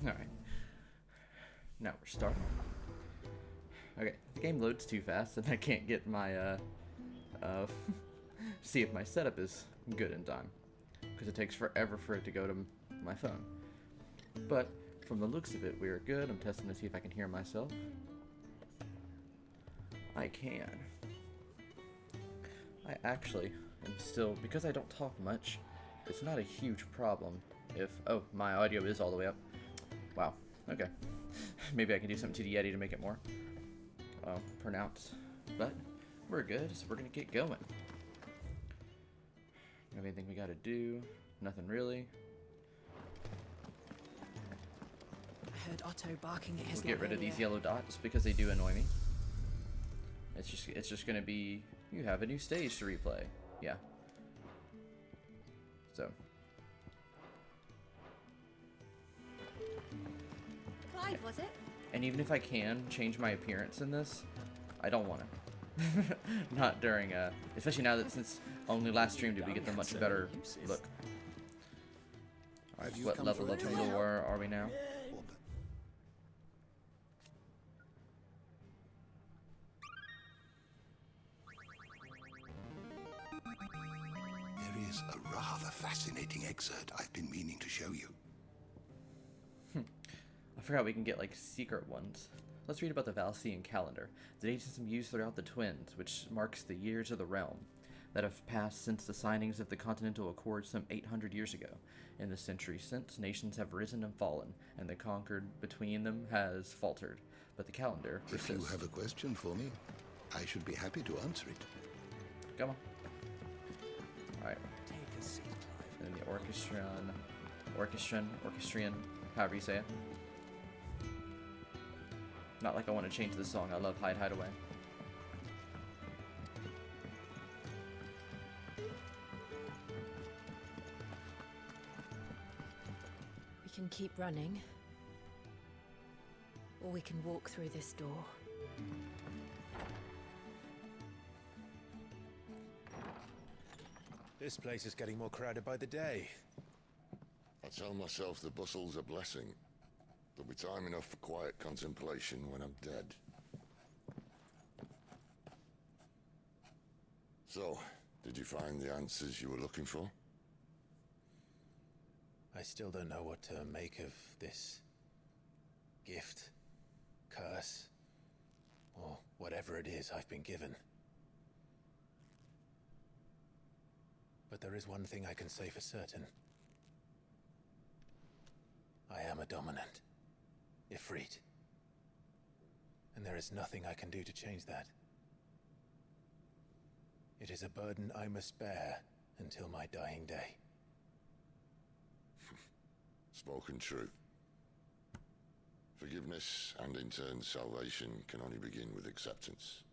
Alright. Now we're starting. Okay, the game loads too fast and I can't get my, see if my setup is good in time. Because it takes forever for it to go to my phone. But, from the looks of it, we are good. I'm testing to see if I can hear myself. I can. I actually am still, because I don't talk much, it's not a huge problem if, oh, my audio is all the way up. Wow, okay. Maybe I can do something to the Yeti to make it more pronounced. But, we're good, so we're gonna get going. Have anything we gotta do? Nothing really. I heard Otto barking at his We'll get rid of these yellow dots because they do annoy me. It's just gonna be, you have a new stage to replay. Yeah. So. Clive, was it? And even if I can change my appearance in this, I don't want to. Not during, especially now that since only last stream did we get the much better look. Alright, what level of lore are we now? There is a rather fascinating excerpt I've been meaning to show you. I forgot we can get, like, secret ones. Let's read about the Valsian calendar, the date system used throughout the Twins, which marks the years of the realm that have passed since the signings of the Continental Accord some 800 years ago. In the century since, nations have risen and fallen, and the conquered between them has faltered. But the calendar persists. If you have a question for me, I should be happy to answer it. Come on. Alright. Take a seat, Clive. And the orchestrion, however you say it. Not like I want to change the song. I love Hide, Hide Away. We can keep running, or we can walk through this door. This place is getting more crowded by the day. I tell myself the bustle's a blessing. There'll be time enough for quiet contemplation when I'm dead. So, did you find the answers you were looking for? I still don't know what to make of this gift, curse, or whatever it is I've been given. But there is one thing I can say for certain. I am a dominant. Ifrit. And there is nothing I can do to change that. It is a burden I must bear until my dying day. Spoken true. Forgiveness and in turn salvation can only begin with acceptance.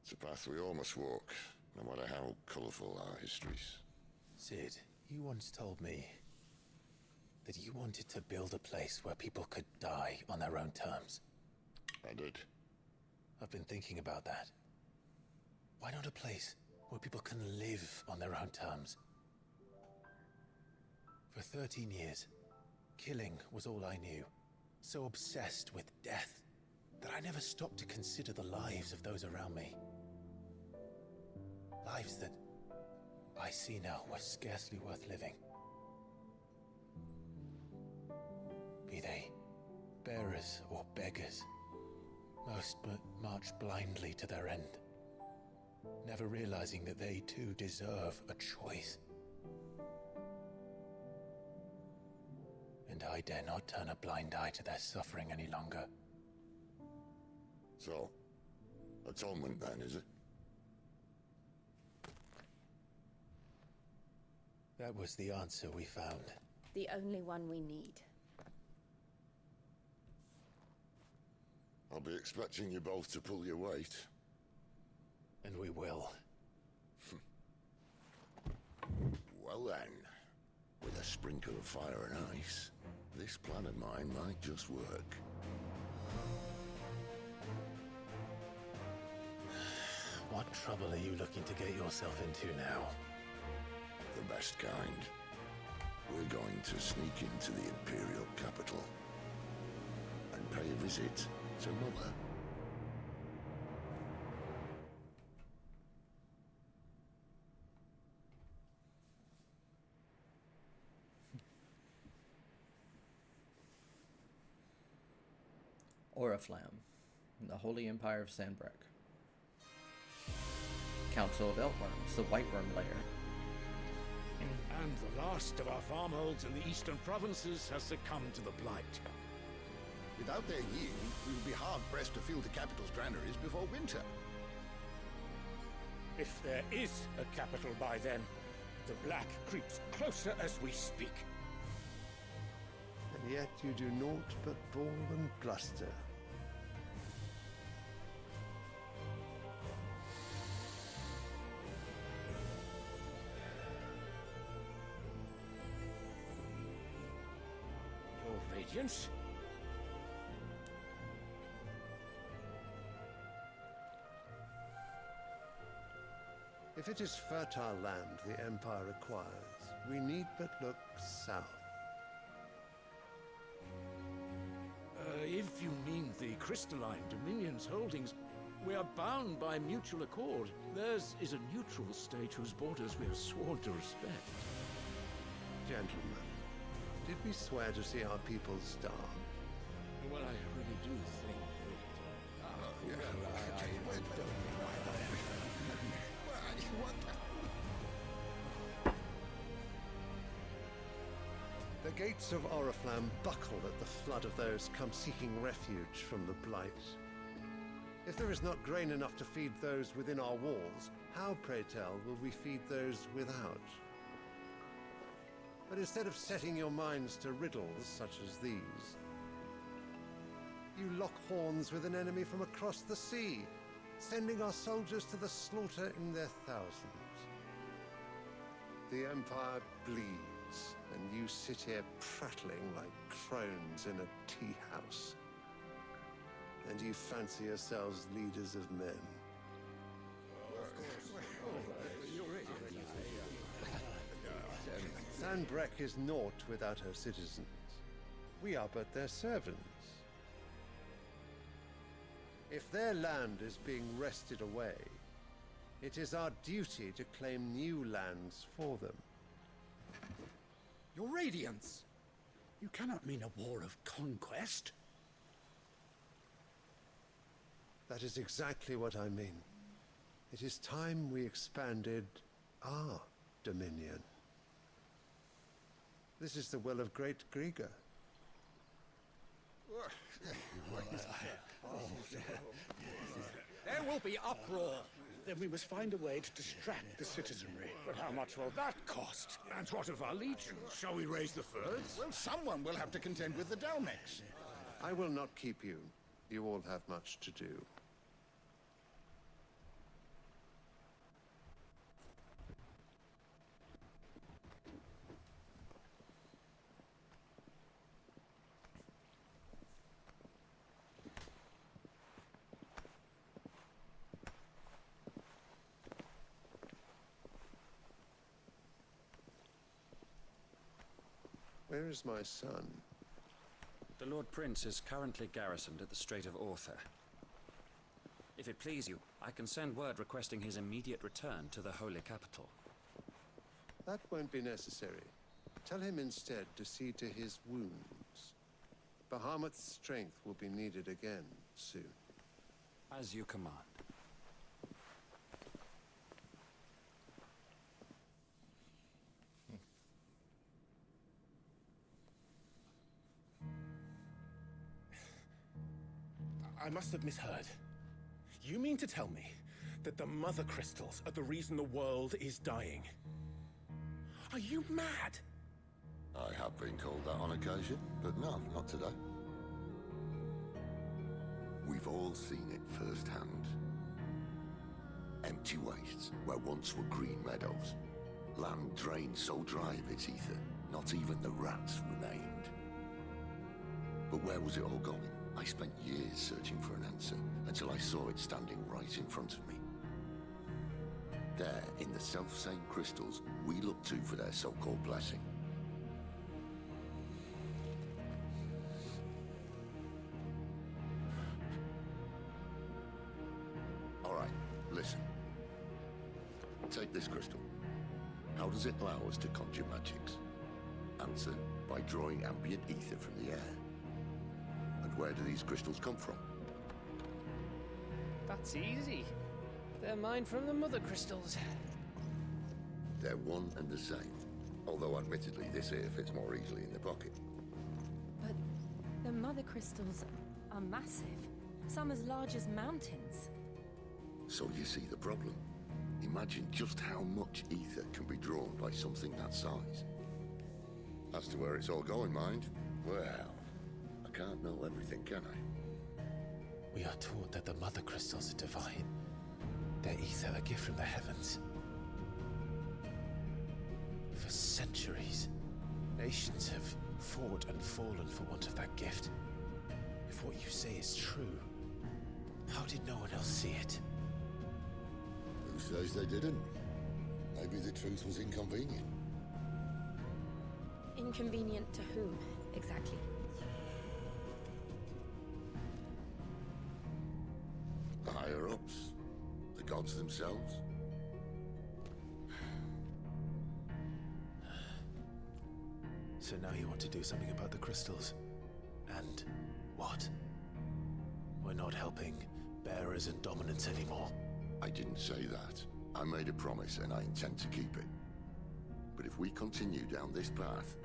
It's a path we all must walk, no matter how colourful our histories. Sid, you once told me that you wanted to build a place where people could die on their own terms. I did. I've been thinking about that. Why not a place where people can live on their own terms? For 13 years, killing was all I knew. So obsessed with death that I never stopped to consider the lives of those around me. Lives that I see now were scarcely worth living. Be they bearers or beggars, most march blindly to their end, never realizing that they too deserve a choice. And I dare not turn a blind eye to their suffering any longer. So, atonement then, is it? That was the answer we found. The only one we need. I'll be expecting you both to pull your weight. And we will. Well then, with a sprinkle of fire and ice, this plan of mine might just work. What trouble are you looking to get yourself into now? The best kind. We're going to sneak into the Imperial capital and pay a visit to Mother. Oriflamme, the Holy Empire of Sanbreque. Council of Eltworms, the White Worm Lair. And the last of our farmholds in the eastern provinces has succumbed to the blight. Without their yield, we will be hard-pressed to fill the capital's granaries before winter. If there is a capital by then, the black creeps closer as we speak. And yet you do naught but bawl and bluster. Your Radiance? If it is fertile land the Empire requires, we need but look south. If you mean the crystalline Dominion's holdings, we are bound by mutual accord. Theirs is a neutral state whose borders we have sworn to respect. Gentlemen, did we swear to see our people starve? Well, I really do think The gates of Oriflamme buckle at the flood of those come seeking refuge from the blight. If there is not grain enough to feed those within our walls, how, pray tell, will we feed those without? But instead of setting your minds to riddles such as these, you lock horns with an enemy from across the sea, sending our soldiers to the slaughter in their thousands. The Empire bleeds, and you sit here prattling like crones in a tea house. And you fancy yourselves leaders of men. Sanbreque is naught without her citizens. We are but their servants. If their land is being wrested away, it is our duty to claim new lands for them. Your Radiance! You cannot mean a war of conquest. That is exactly what I mean. It is time we expanded our dominion. This is the will of great Grieger. There will be uproar. Then we must find a way to distract the citizenry. but how much will that cost? And what of our legions? Shall we raise the furs? Well, someone will have to contend with the Dalmex. I will not keep you. You all have much to do. Where is my son? The Lord Prince is currently garrisoned at the Strait of Author. If it please you, I can send word requesting his immediate return to the Holy Capital. That won't be necessary. Tell him instead to see to his wounds. Bahamut's strength will be needed again soon. As you command. I must have misheard. You mean to tell me that the Mother Crystals are the reason the world is dying? Are you mad? I have been called that on occasion, but no, not today. We've all seen it firsthand. Empty wastes where once were green meadows. Land drained so dry of its ether, not even the rats remained. But where was it all going? I spent years searching for an answer, until I saw it standing right in front of me. There, in the self-same crystals we look to for their so-called blessing. Take this crystal. How does it allow us to conjure magics? Answer, by drawing ambient ether from the air. And where do these crystals come from? That's easy. They're mined from the mother crystals. They're one and the same. Although admittedly this here fits more easily in the pocket. But the mother crystals are massive. Some as large as mountains. So you see the problem. Imagine just how much ether can be drawn by something that size. As to where it's all going, mind, well, I can't know everything, can I? We are taught that the mother crystals are divine. Their ether a gift from the heavens. For centuries, nations have fought and fallen for want of that gift. If what you say is true, how did no one else see it? Who says they didn't? Maybe the truth was inconvenient. Inconvenient to whom, exactly? The higher-ups, the gods themselves. So now you want to do something about the crystals. And what? We're not helping bearers and dominants anymore. I didn't say that. I made a promise and I intend to keep it. But if we continue down this path,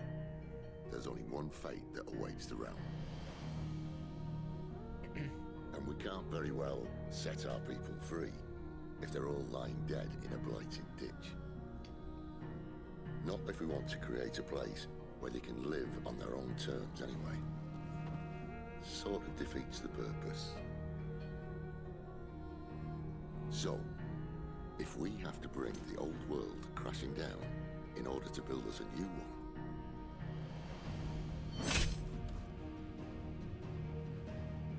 there's only one fate that awaits the realm. And we can't very well set our people free if they're all lying dead in a blighted ditch. Not if we want to create a place where they can live on their own terms anyway. Sort of defeats the purpose. So, if we have to bring the old world crashing down in order to build us a new one,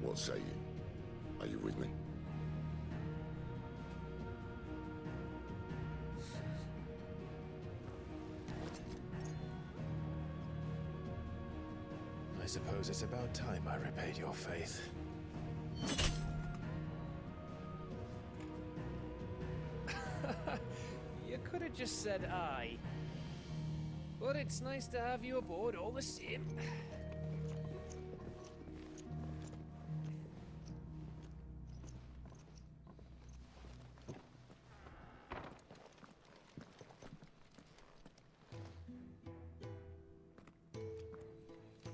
what say you? Are you with me? I suppose it's about time I repaid your faith. You could have just said aye. But it's nice to have you aboard all the same.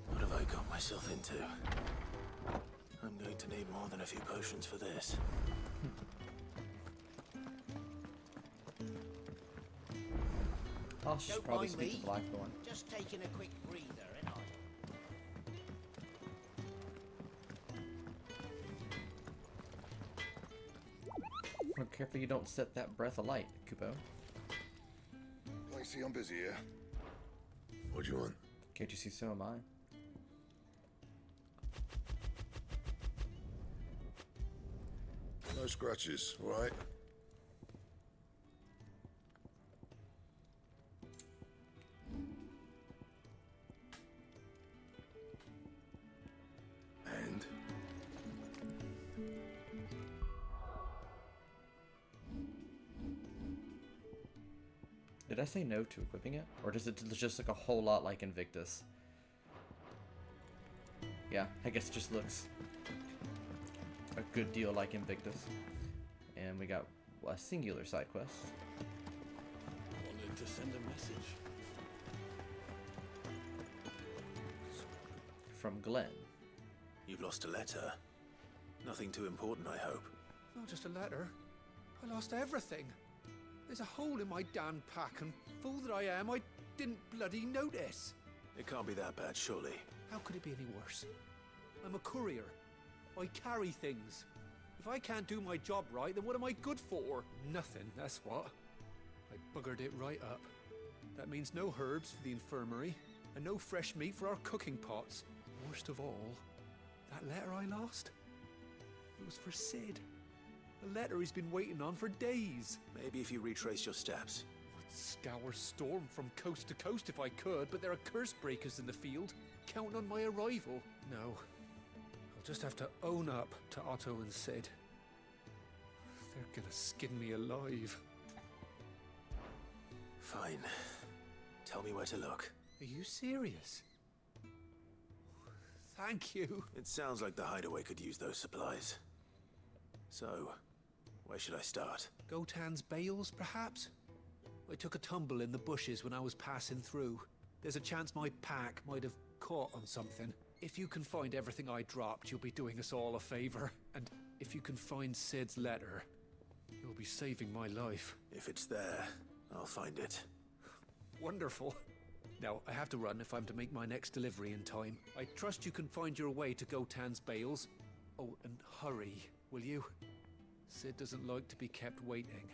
What have I got myself into? I'm going to need more than a few potions for this. I should probably speak to Blackthorn. Just taking a quick breather, ain't I? Well, careful you don't set that breath alight, Kupo. I see I'm busy here. What do you want? Can't you see so am I? No scratches, all right? And? Did I say no to equipping it? Or does it just look a whole lot like Invictus? Yeah, I guess it just looks a good deal like Invictus. And we got a singular side quest. Wanted to send a message. From Glenn. You've lost a letter. Nothing too important, I hope. Not just a letter. I lost everything. There's a hole in my damn pack, and fool that I am, I didn't bloody notice. It can't be that bad, surely. How could it be any worse? I'm a courier. I carry things. If I can't do my job right, then what am I good for? Nothing, that's what. I buggered it right up. That means no herbs for the infirmary, and no fresh meat for our cooking pots. Worst of all, that letter I lost? It was for Sid. A letter he's been waiting on for days. Maybe if you retrace your steps. I'd scour Storm from coast to coast if I could, but there are curse breakers in the field, counting on my arrival. No, I'll just have to own up to Otto and Sid. They're gonna skin me alive. Fine. Tell me where to look. Are you serious? Thank you. It sounds like the hideaway could use those supplies. So, where should I start? Gotan's bales, perhaps? I took a tumble in the bushes when I was passing through. There's a chance my pack might have caught on something. If you can find everything I dropped, you'll be doing us all a favor. And if you can find Sid's letter, you'll be saving my life. If it's there, I'll find it. Wonderful. Now, I have to run if I'm to make my next delivery in time. I trust you can find your way to Gotan's bales. Oh, and hurry, will you? Sid doesn't like to be kept waiting.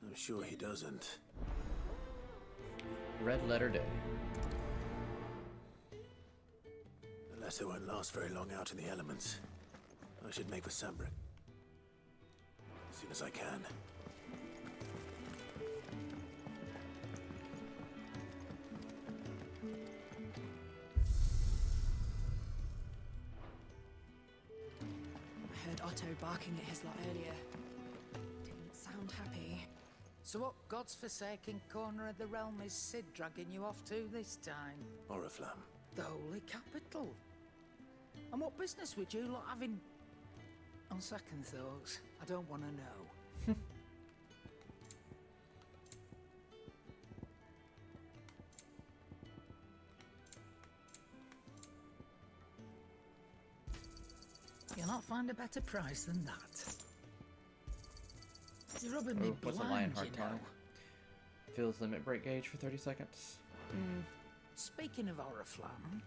I'm sure he doesn't. Red letter day. The letter won't last very long out in the elements. I should make for Sambrick as soon as I can. I heard Otto barking at his lot earlier. Didn't sound happy. So what God's forsaken corner of the realm is Sid dragging you off to this time? Oriflamme. The holy capital. And what business would you lot having? On second thoughts, I don't want to know. You'll not find a better price than that. You're rubbing me What's a blind, Lionheart you know. Tower? Fills limit break gauge for 30 seconds. Speaking of Oriflamme,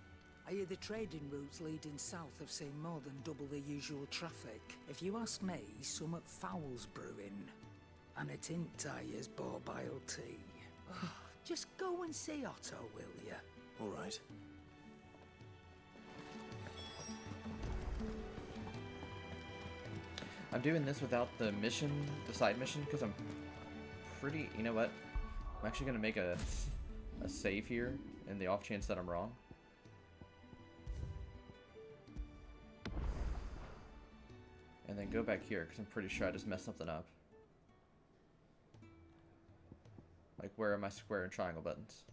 I hear the trading routes leading south have seen more than double the usual traffic. If you ask me, somewhat foul's brewing. And it ain't Tyre's borbile tea. Just go and see Otto, will you? All right. I'm doing this without the mission, the side mission, because I'm pretty, you know what? I'm actually going to make a save here in the off chance that I'm wrong. And then go back here, because I'm pretty sure I just messed something up. Like, where are my square and triangle buttons?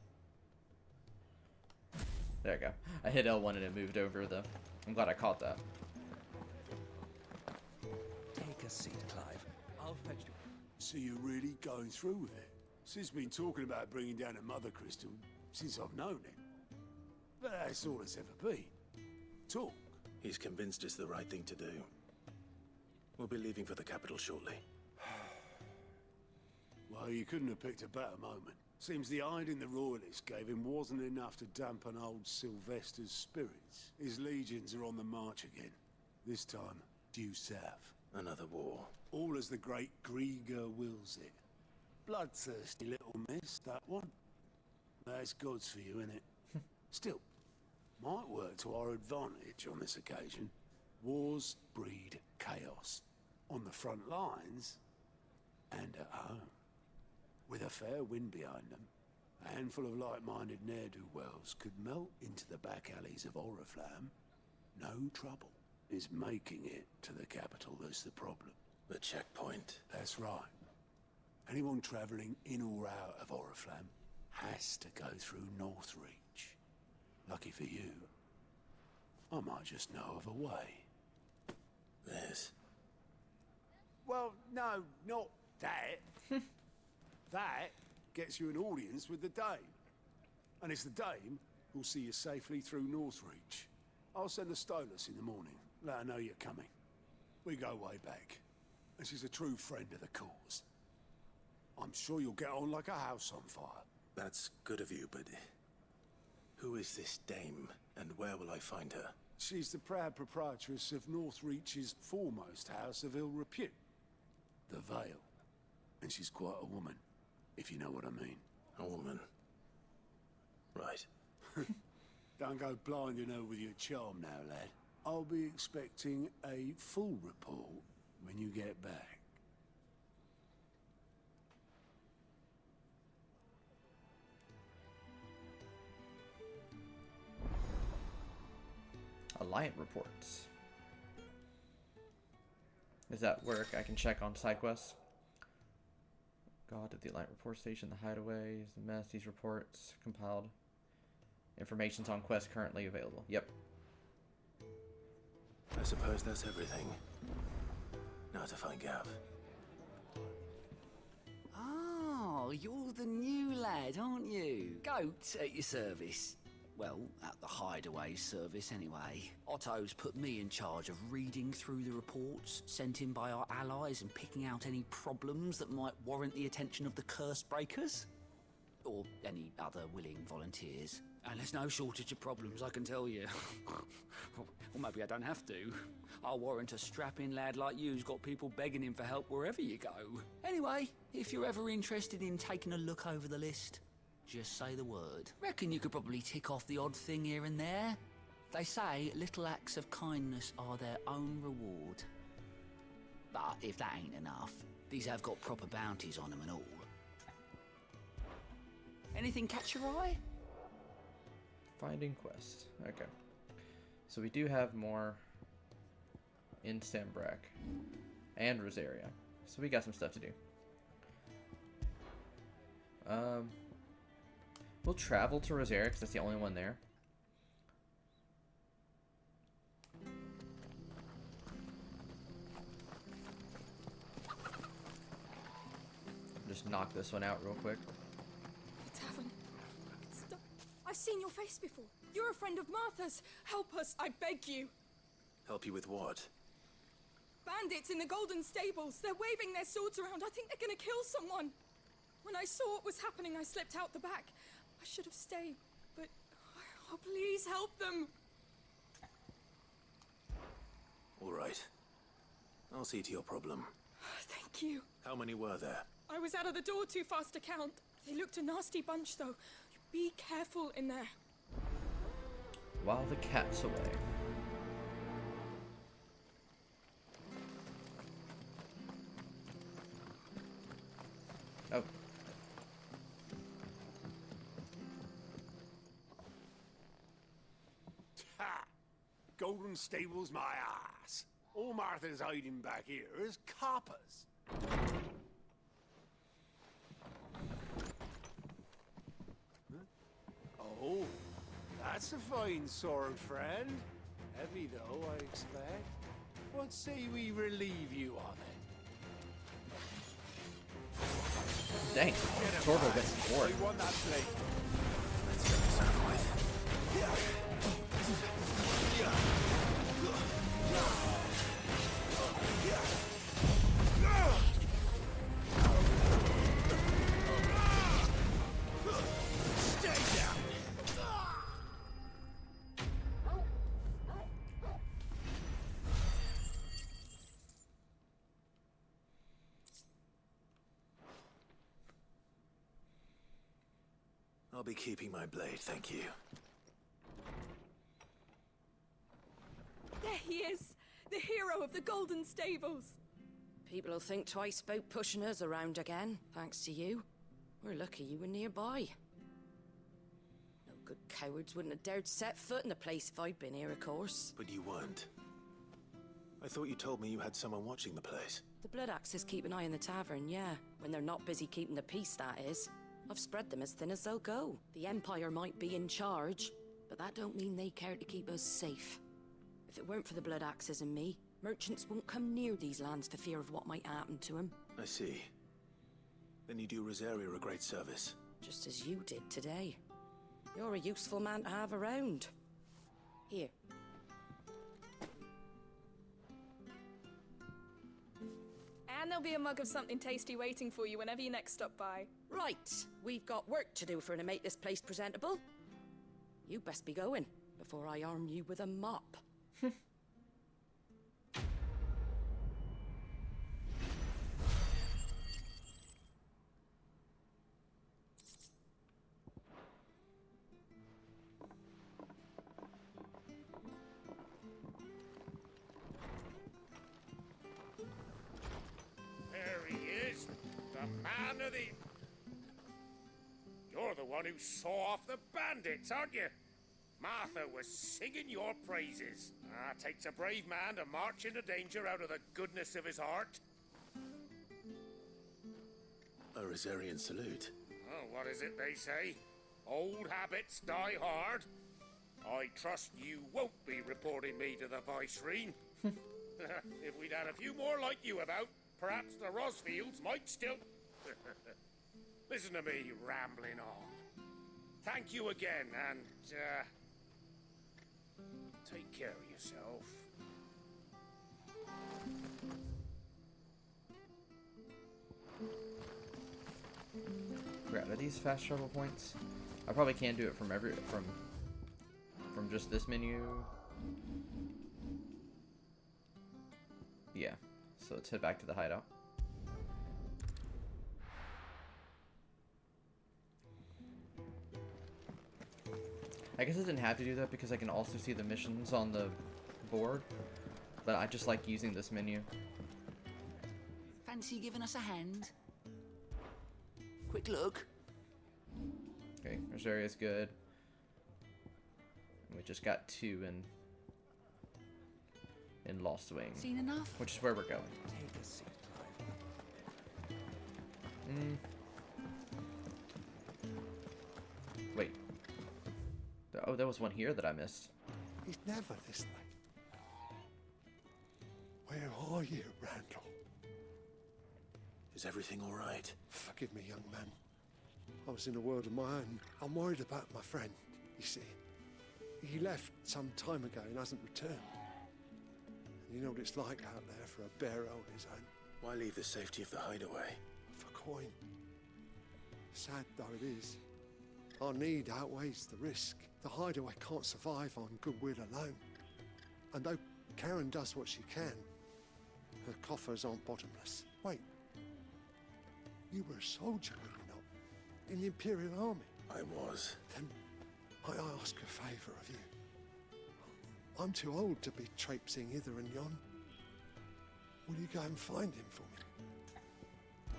There we go. I hit L1 and it moved over, though. I'm glad I caught that. Take a seat, Clive. I'll fetch you. So you're really going through with it? Sid's been talking about bringing down a mother crystal since I've known him. But that's all it's ever been. Talk. He's convinced it's the right thing to do. We'll be leaving for the capital shortly. Well, you couldn't have picked a better moment. Seems the hiding the royalists gave him wasn't enough to dampen old Sylvester's spirits. His legions are on the march again. This time, due south. Another war. All as the great Grieger wills it. Bloodthirsty little miss, that one. That's God's for you, innit? Still, might work to our advantage on this occasion. Wars breed chaos. On the front lines, and at home. With a fair wind behind them, a handful of like-minded ne'er-do-wells could melt into the back alleys of Oriflamme. No trouble. Is making it to the capital that's the problem. The checkpoint. That's right. Anyone travelling in or out of Oriflamme has to go through Northreach. Lucky for you, I might just know of a way. This? Well, no, not that. That gets you an audience with the Dame. And it's the Dame who'll see you safely through Northreach. I'll send the Stolas in the morning. Let her know you're coming. We go way back. And she's a true friend of the cause. I'm sure you'll get on like a house on fire. That's good of you, but who is this dame, and where will I find her? She's the proud proprietress of Northreach's foremost house of ill repute, the Vale. And she's quite a woman, if you know what I mean. A woman. Right. Don't go blinding her with your charm now, lad. I'll be expecting a full report when you get back. Alliant reports. Is that where I can check on side quests? God of the Light Report Station, the hideaways, the mess, these reports compiled. Information's on quest currently available. Yep. I suppose that's everything. Now to find Gav. Oh, you're the new lad, aren't you? Goat at your service. Well, at the hideaway service anyway. Otto's put me in charge of reading through the reports sent in by our allies and picking out any problems that might warrant the attention of the curse breakers. Or any other willing volunteers. And there's no shortage of problems, I can tell you. Or maybe I don't have to. I'll warrant a strapping lad like you's got people begging him for help wherever you go. Anyway, if you're ever interested in taking a look over the list, just say the word. Reckon you could probably tick off the odd thing here and there. They say little acts of kindness are their own reward. But if that ain't enough, these have got proper bounties on them and all. Anything catch your eye? Finding quest. Okay. So we do have more in Sambrak and Rosaria. So we got some stuff to do. We'll travel to Rosaria because that's the only one there. Just knock this one out real quick. The tavern. I've seen your face before. You're a friend of Martha's. Help us, I beg you. Help you with what? Bandits in the Golden Stables. They're waving their swords around. I think they're gonna kill someone. When I saw what was happening, I slipped out the back. I should have stayed, but... Oh, please help them. All right. I'll see to your problem. Thank you. How many were there? I was out of the door too fast to count. They looked a nasty bunch, though. Be careful in there. While the cat's away. Oh. Ha! Golden Stables, my ass. All Martha's hiding back here is coppers. Oh, that's a fine sword, friend. Heavy, though, I expect. What say we relieve you of it? Dang, Torval gets bored. We won that plate. Let's get this over with. Stay down. I'll be keeping my blade, thank you. There he is, the hero of the Golden Stables. People will think twice about pushing us around again, thanks to you. We're lucky you were nearby. No good cowards wouldn't have dared set foot in the place if I'd been here, of course. But you weren't. I thought you told me you had someone watching the place. The Blood Axes keep an eye on the tavern, yeah. When they're not busy keeping the peace, that is. I've spread them as thin as they'll go. The Empire might be in charge, but that don't mean they care to keep us safe. If it weren't for the Blood Axes and me, merchants won't come near these lands for fear of what might happen to them. I see. Then you do Rosaria a great service. Just as you did today. You're a useful man to have around. Here. And there'll be a mug of something tasty waiting for you whenever you next stop by. Right, we've got work to do for to make this place presentable. You best be going, before I arm you with a mop. There he is, the man of the... You're the one who saw off the bandits, aren't you? Martha was singing your praises. Takes a brave man to march into danger out of the goodness of his heart. A Rosarian salute. Oh, what is it they say? Old habits die hard. I trust you won't be reporting me to the Viceroy. If we'd had a few more like you about, perhaps the Rosfields might still... Listen to me rambling on. Thank you again, and, take care of yourself. Crap, are these fast travel points? I probably can't do it from from just this menu. Yeah, so let's head back to the hideout. I guess I didn't have to do that because I can also see the missions on the board, but I just like using this menu. Fancy giving us a hand? Quick look. Okay, Rosaria's good. We just got 2 in Lost Wing. Seen enough? Which is where we're going. Take a seat, Wait. Oh, there was one here that I missed. He's never this late. Where are you, Randall? Is everything all right? Forgive me, young man. I was in a world of my own. I'm worried about my friend, you see. He left some time ago and hasn't returned. You know what it's like out there for a bear on his own. Why leave the safety of the hideaway? For coin. Sad though it is, our need outweighs the risk. The hideaway can't survive on goodwill alone. And though Karen does what she can, her coffers aren't bottomless. Wait. You were a soldier, were you not? In the Imperial Army? I was. Then I ask a favour of you. I'm too old to be traipsing hither and yon. Will you go and find him for me?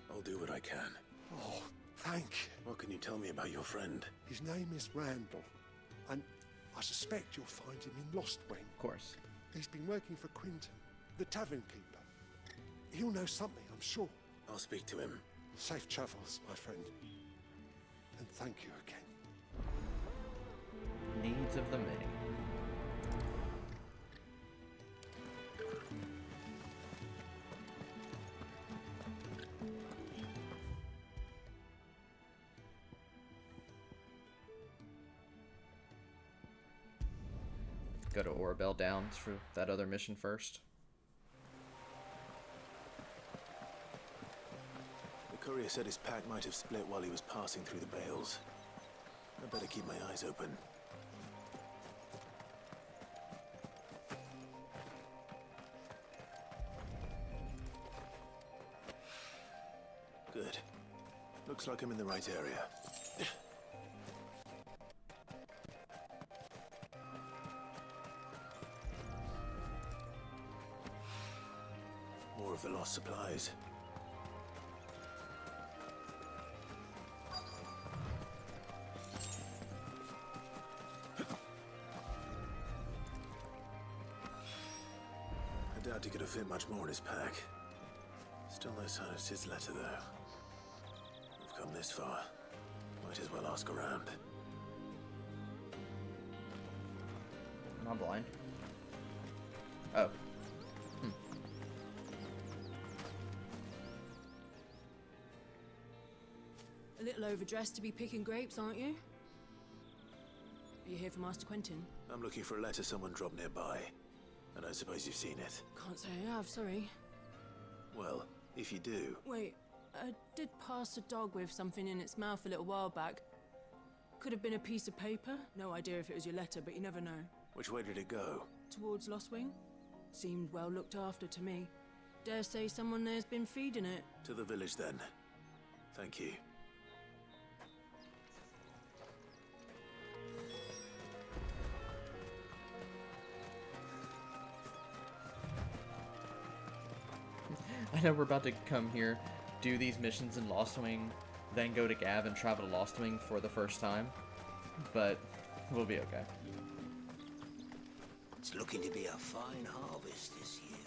I'll do what I can. Oh, thank you. What can you tell me about your friend? His name is Randall, and I suspect you'll find him in Lost Wing. Of course. He's been working for Quinton, the tavern keeper. He'll know something, I'm sure. I'll speak to him. Safe travels, my friend. And thank you again. Needs of the many. Go to Orabelle Downs for that other mission first. The courier said his pack might have split while he was passing through the bales. I better keep my eyes open. Good. Looks like I'm in the right area. More of the lost supplies. I doubt he could have fit much more in his pack. Still no sign of Sid's letter, though. We've come this far. Might as well ask around. Am I blind? Oh. A little overdressed to be picking grapes, aren't you? Are you here for Master Quentin? I'm looking for a letter someone dropped nearby. And I suppose you've seen it. Can't say I have, sorry. Well, if you do... Wait, I did pass a dog with something in its mouth a little while back. Could have been a piece of paper. No idea if it was your letter, but you never know. Which way did it go? Towards Lost Wing. Seemed well looked after to me. Dare say someone there's been feeding it. To the village, then. Thank you. I know we're about to come here, do these missions in Lost Wing, then go to Gav and travel to Lost Wing for the first time, but we'll be okay. It's looking to be a fine harvest this year.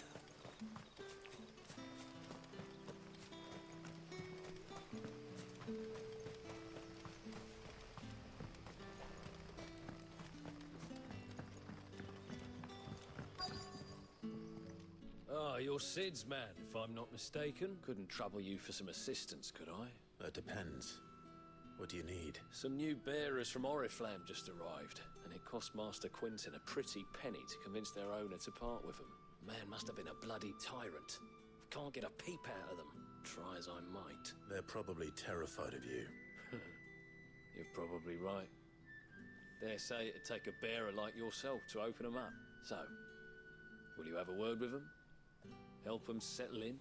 you're Sid's man, if I'm not mistaken. Couldn't trouble you for some assistance, could I? That depends. What do you need? Some new bearers from Oriflamme just arrived, and it cost Master Quinton a pretty penny to convince their owner to part with them. Man must have been a bloody tyrant. Can't get a peep out of them, try as I might. They're probably terrified of you. You're probably right. Dare say it'd take a bearer like yourself to open them up. So, will you have a word with them? Help them settle in?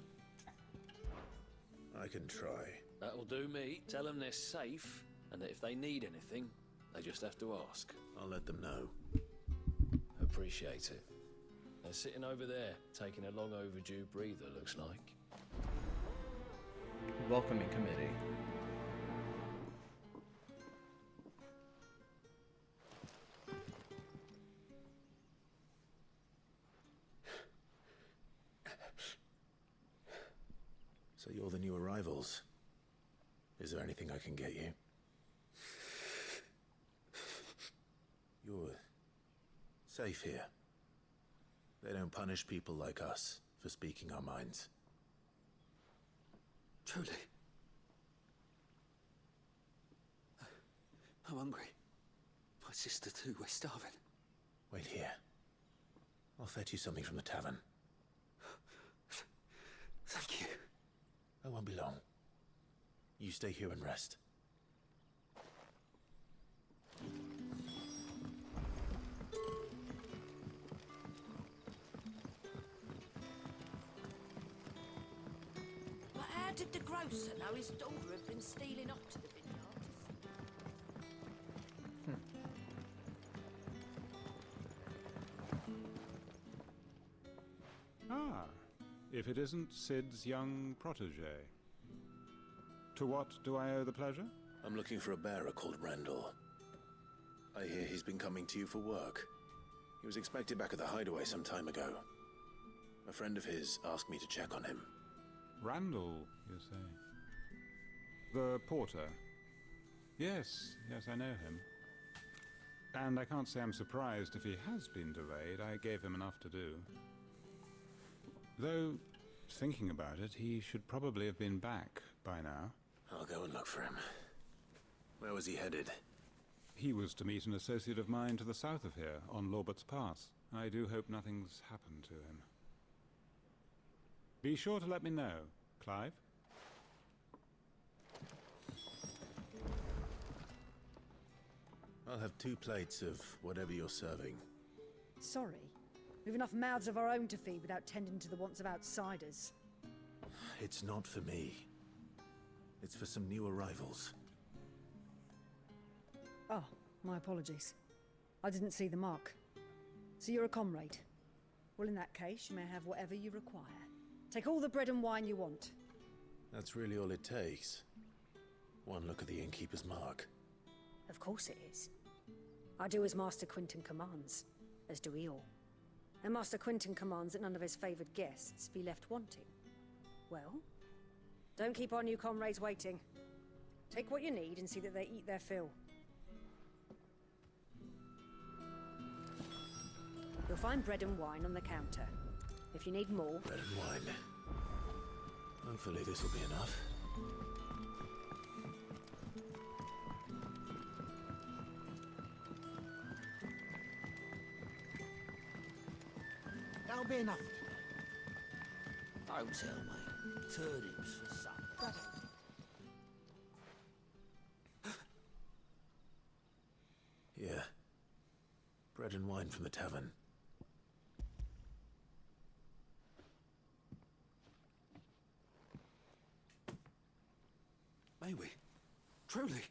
I can try. That'll do me. Tell them they're safe, and that if they need anything, they just have to ask. I'll let them know. Appreciate it. They're sitting over there, taking a long overdue breather, looks like. Welcoming committee. So you're the new arrivals. Is there anything I can get you? You're safe here. They don't punish people like us for speaking our minds. Truly. I'm hungry. My sister too, we're starving. Wait here. I'll fetch you something from the tavern. Thank you. I won't be long. You stay here and rest. But how did the grocer know his daughter had been stealing off to the vineyard? Ah, if it isn't Sid's young protege. To what do I owe the pleasure? I'm looking for a bearer called Randall. I hear he's been coming to you for work. He was expected back at the hideaway some time ago. A friend of his asked me to check on him. Randall, you say? The porter? Yes, I know him. And I can't say I'm surprised if he has been delayed. I gave him enough to do. Though, thinking about it, he should probably have been back by now. I'll go and look for him. Where was he headed? He was to meet an associate of mine to the south of here, on Lorbert's Pass. I do hope nothing's happened to him. Be sure to let me know, Clive. I'll have 2 plates of whatever you're serving. Sorry. We've enough mouths of our own to feed without tending to the wants of outsiders. It's not for me. It's for some new arrivals. Oh, my apologies. I didn't see the mark. So you're a comrade. Well, in that case, you may have whatever you require. Take all the bread and wine you want. That's really all it takes. One look at the innkeeper's mark. Of course it is. I do as Master Quinton commands, as do we all. And Master Quinton commands that none of his favoured guests be left wanting. Well, don't keep our new comrades waiting. Take what you need and see that they eat their fill. You'll find bread and wine on the counter. If you need more... Bread and wine. Hopefully this will be enough. That'll be enough. Don't tell me. Turnips for supper. Yeah. Bread and wine from the tavern. May we? Truly?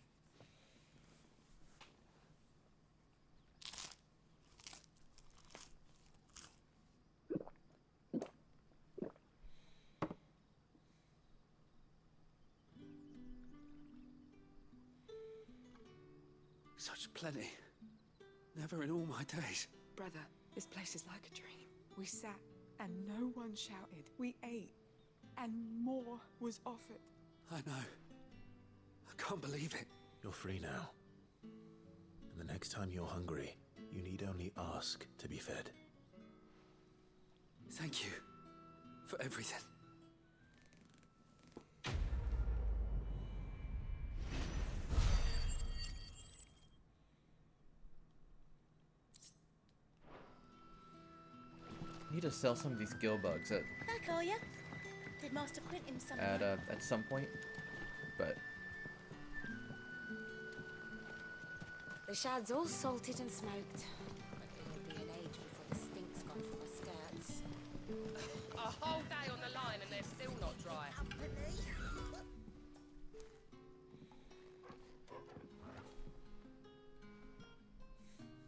Such plenty. Never in all my days. Brother, this place is like a dream. We sat and no one shouted. We ate and more was offered. I know. I can't believe it. You're free now. And the next time you're hungry, you need only ask to be fed. Thank you for everything. Need to sell some of these gill bugs Back are you? Did Master Quentin summon at some point, but the shad's all salted and smoked. But it'll be an age before the stink's gone from my skirts. A whole day on the line and they're still not dry.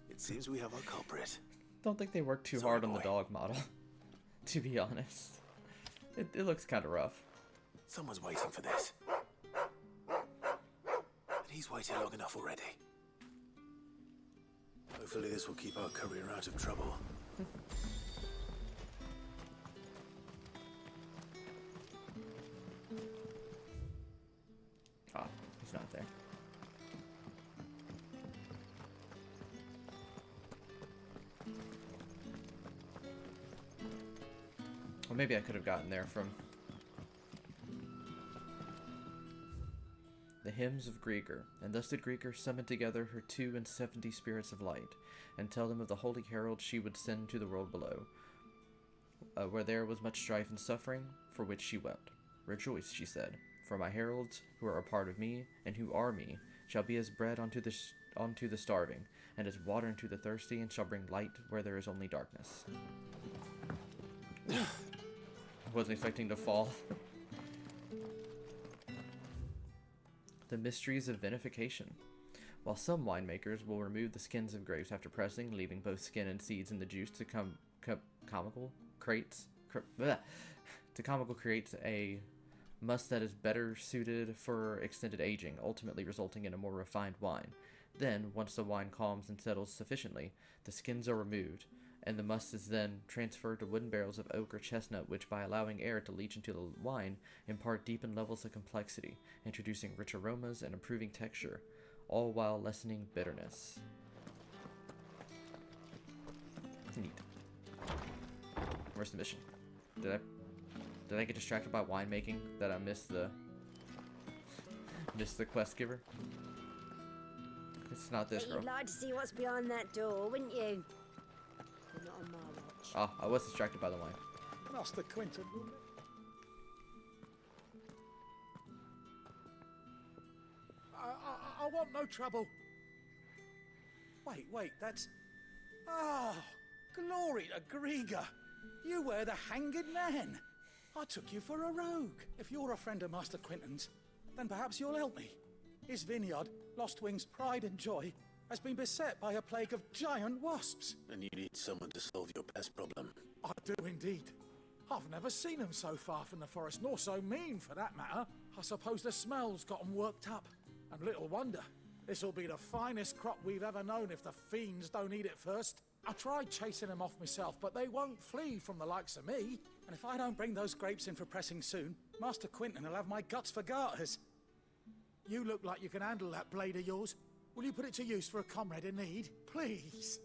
It seems we have our culprit. don't think they work too Sorry, hard on the boy. dog model, to be honest. It looks kind of rough. Someone's waiting for this. And he's waited long enough already. Hopefully this will keep our courier out of trouble. Ah, he's not there. Or maybe I could have gotten there from the hymns of Grieger. And thus did Grieger summon together her 72 spirits of light, and tell them of the holy herald she would send to the world below, where there was much strife and suffering, for which she wept. Rejoice, she said, for my heralds, who are a part of me, and who are me, shall be as bread unto the starving, and as water unto the thirsty, and shall bring light where there is only darkness. I wasn't expecting to fall. The mysteries of vinification. While some winemakers will remove the skins of grapes after pressing, leaving both skin and seeds in the juice to comical creates a must that is better suited for extended aging, ultimately resulting in a more refined wine. Then, once the wine calms and settles sufficiently, the skins are removed, and the must is then transferred to wooden barrels of oak or chestnut, which, by allowing air to leach into the wine, impart deepened levels of complexity, introducing rich aromas and improving texture, all while lessening bitterness. Neat. Where's the mission? Did I get distracted by winemaking that I missed the quest giver? It's not this girl. You'd like to see what's behind that door, wouldn't you? But not on my watch. Oh, I was distracted by the wine. Master Quentin. I want no trouble. Wait, that's... Ah, glory to Grieger. You were the hanged man. I took you for a rogue. If you're a friend of Master Quentin's, then perhaps you'll help me. His vineyard, Lostwing's pride and joy, has been beset by a plague of giant wasps. And you need someone to solve your pest problem. I do indeed. I've never seen them so far from the forest, nor so mean for that matter. I suppose the smell's got them worked up. And little wonder. This'll be the finest crop we've ever known if the fiends don't eat it first. I tried chasing them off myself, but they won't flee from the likes of me. And if I don't bring those grapes in for pressing soon, Master Quentin will have my guts for garters. You look like you can handle that blade of yours. Will you put it to use for a comrade in need? Please.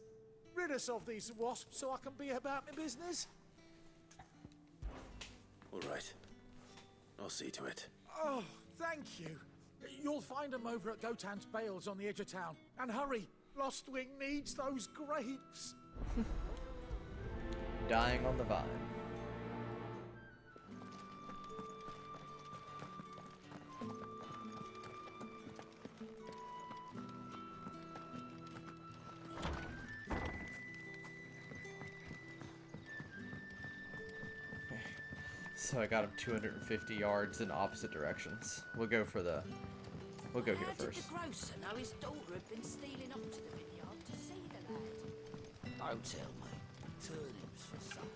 Rid us of these wasps so I can be about my business. All right. I'll see to it. Oh, thank you. You'll find them over at Gotan's Bales on the edge of town. And hurry, Lostwing needs those grapes. Dying on the vine. So I got him 250 yards in opposite directions. We'll go here How did first. the grocer know his daughter had been stealing up to the vineyard to see the lad? Don't tell me. Turnips for supper.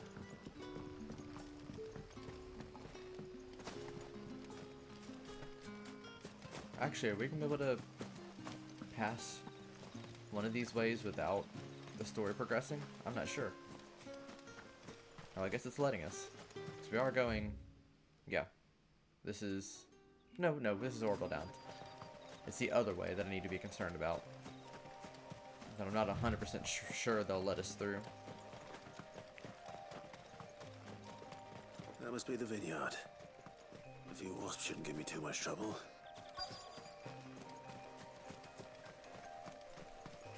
Actually, are we gonna be able to pass one of these ways without the story progressing? I'm not sure. Oh, I guess it's letting us. So we are going... Yeah. This is... No, this is Orville Down. It's the other way that I need to be concerned about. But I'm not 100% sure they'll let us through. That must be the vineyard. A few wasps shouldn't give me too much trouble.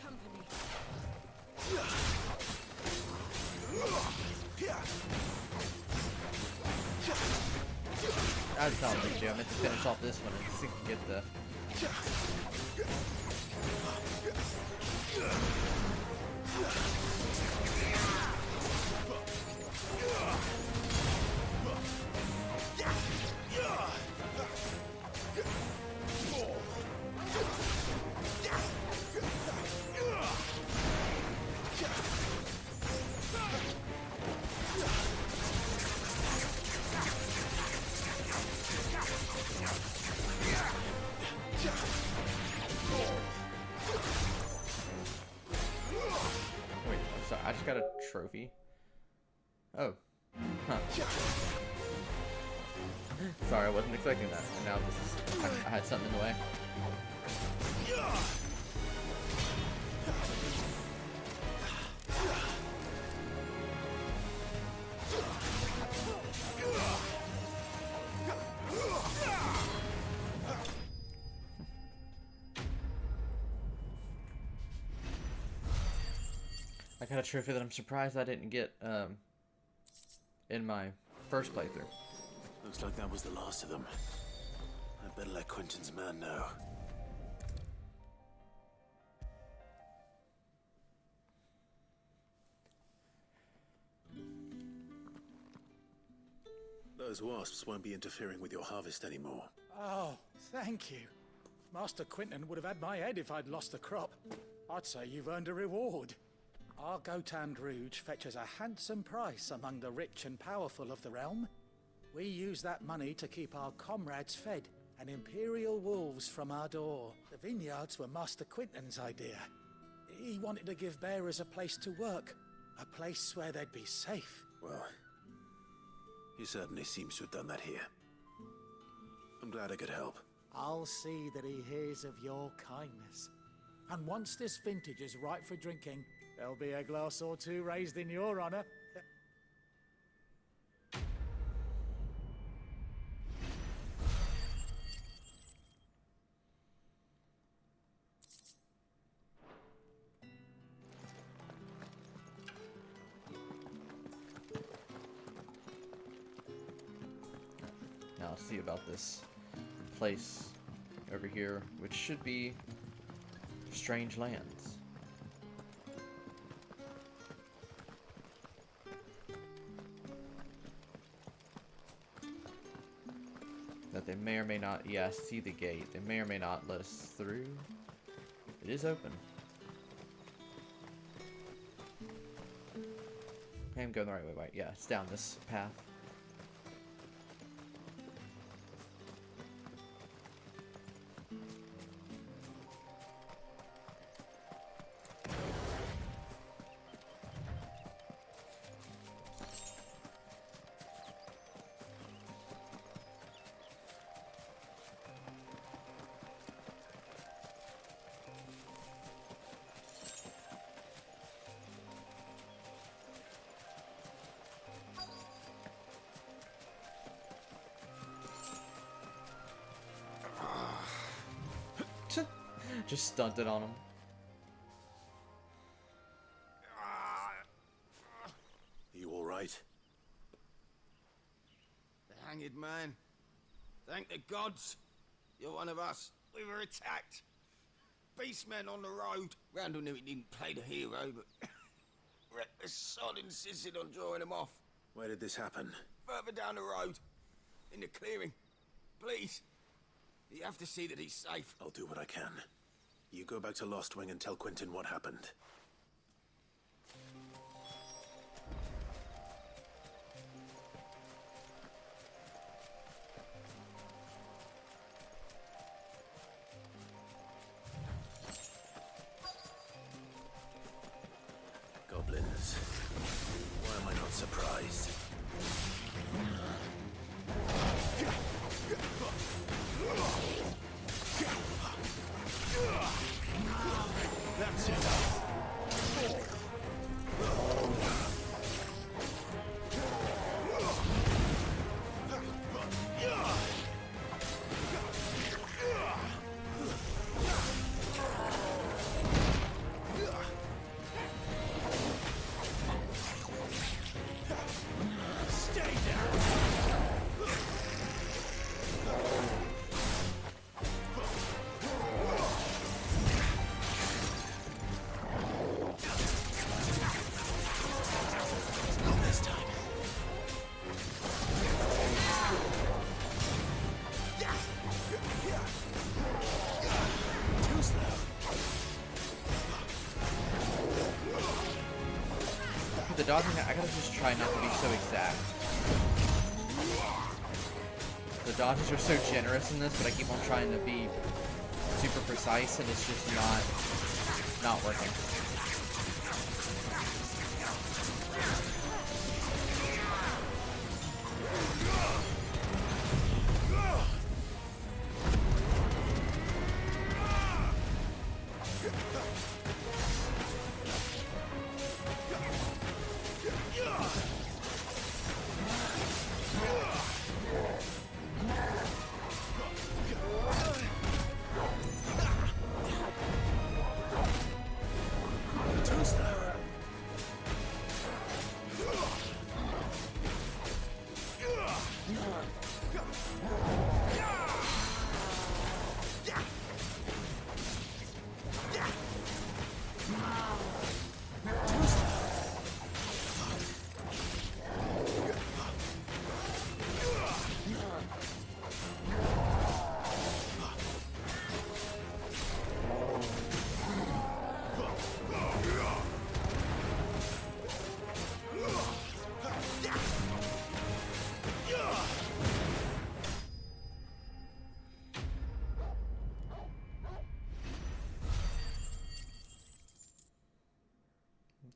Company. I was telling you, I meant to finish off this one and see if we can get the... Wait, I'm sorry, I just got a trophy. Oh. Huh. Sorry, I wasn't expecting that. And now this is... I had something in the way. I got a trophy that I'm surprised I didn't get in my first playthrough. Looks like that was the last of them. I better let Quentin's man know. Those wasps won't be interfering with your harvest anymore. Oh, thank you. Master Quentin would have had my head if I'd lost the crop. I'd say you've earned a reward. Our Gotand Rouge fetches a handsome price among the rich and powerful of the realm. We use that money to keep our comrades fed and imperial wolves from our door. The vineyards were Master Quentin's idea. He wanted to give bearers a place to work, a place where they'd be safe. Well, he certainly seems to have done that here. I'm glad I could help. I'll see that he hears of your kindness. And once this vintage is ripe for drinking, there'll be a glass or two raised in your honor. Now I'll see about this place over here, which should be Strange Lands. That they may or may not, yeah, see the gate. They may or may not let us through. It is open. I'm going the right way, right? Yeah, it's down this path. Just stunted on him. You all right? The hanged man. Thank the gods. You're one of us. We were attacked. Beastmen on the road. Randall knew he didn't play the hero, but the sod insisted on drawing him off. Where did this happen? Further down the road. In the clearing. Please. You have to see that he's safe. I'll do what I can. You go back to Lost Wing and tell Quentin what happened. Goblins. Why am I not surprised? That's enough. With the dodging, I gotta just try not to be so exact. The dodges are so generous in this, but I keep on trying to be super precise, and it's just not working.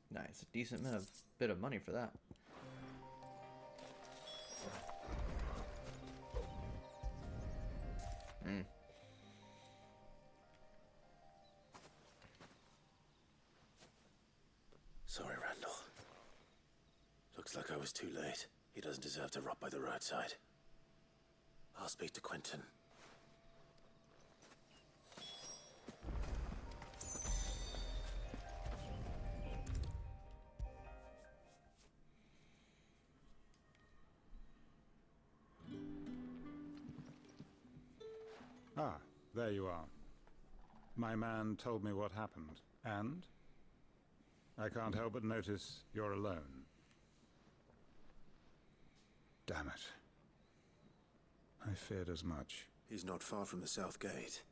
Nice, a decent bit of money for that. Sorry, Randall. Looks like I was too late. He doesn't deserve to rot by the roadside. I'll speak to Quentin. Ah, there you are. My man told me what happened, and I can't help but notice you're alone. Damn it. I feared as much. He's not far from the south gate.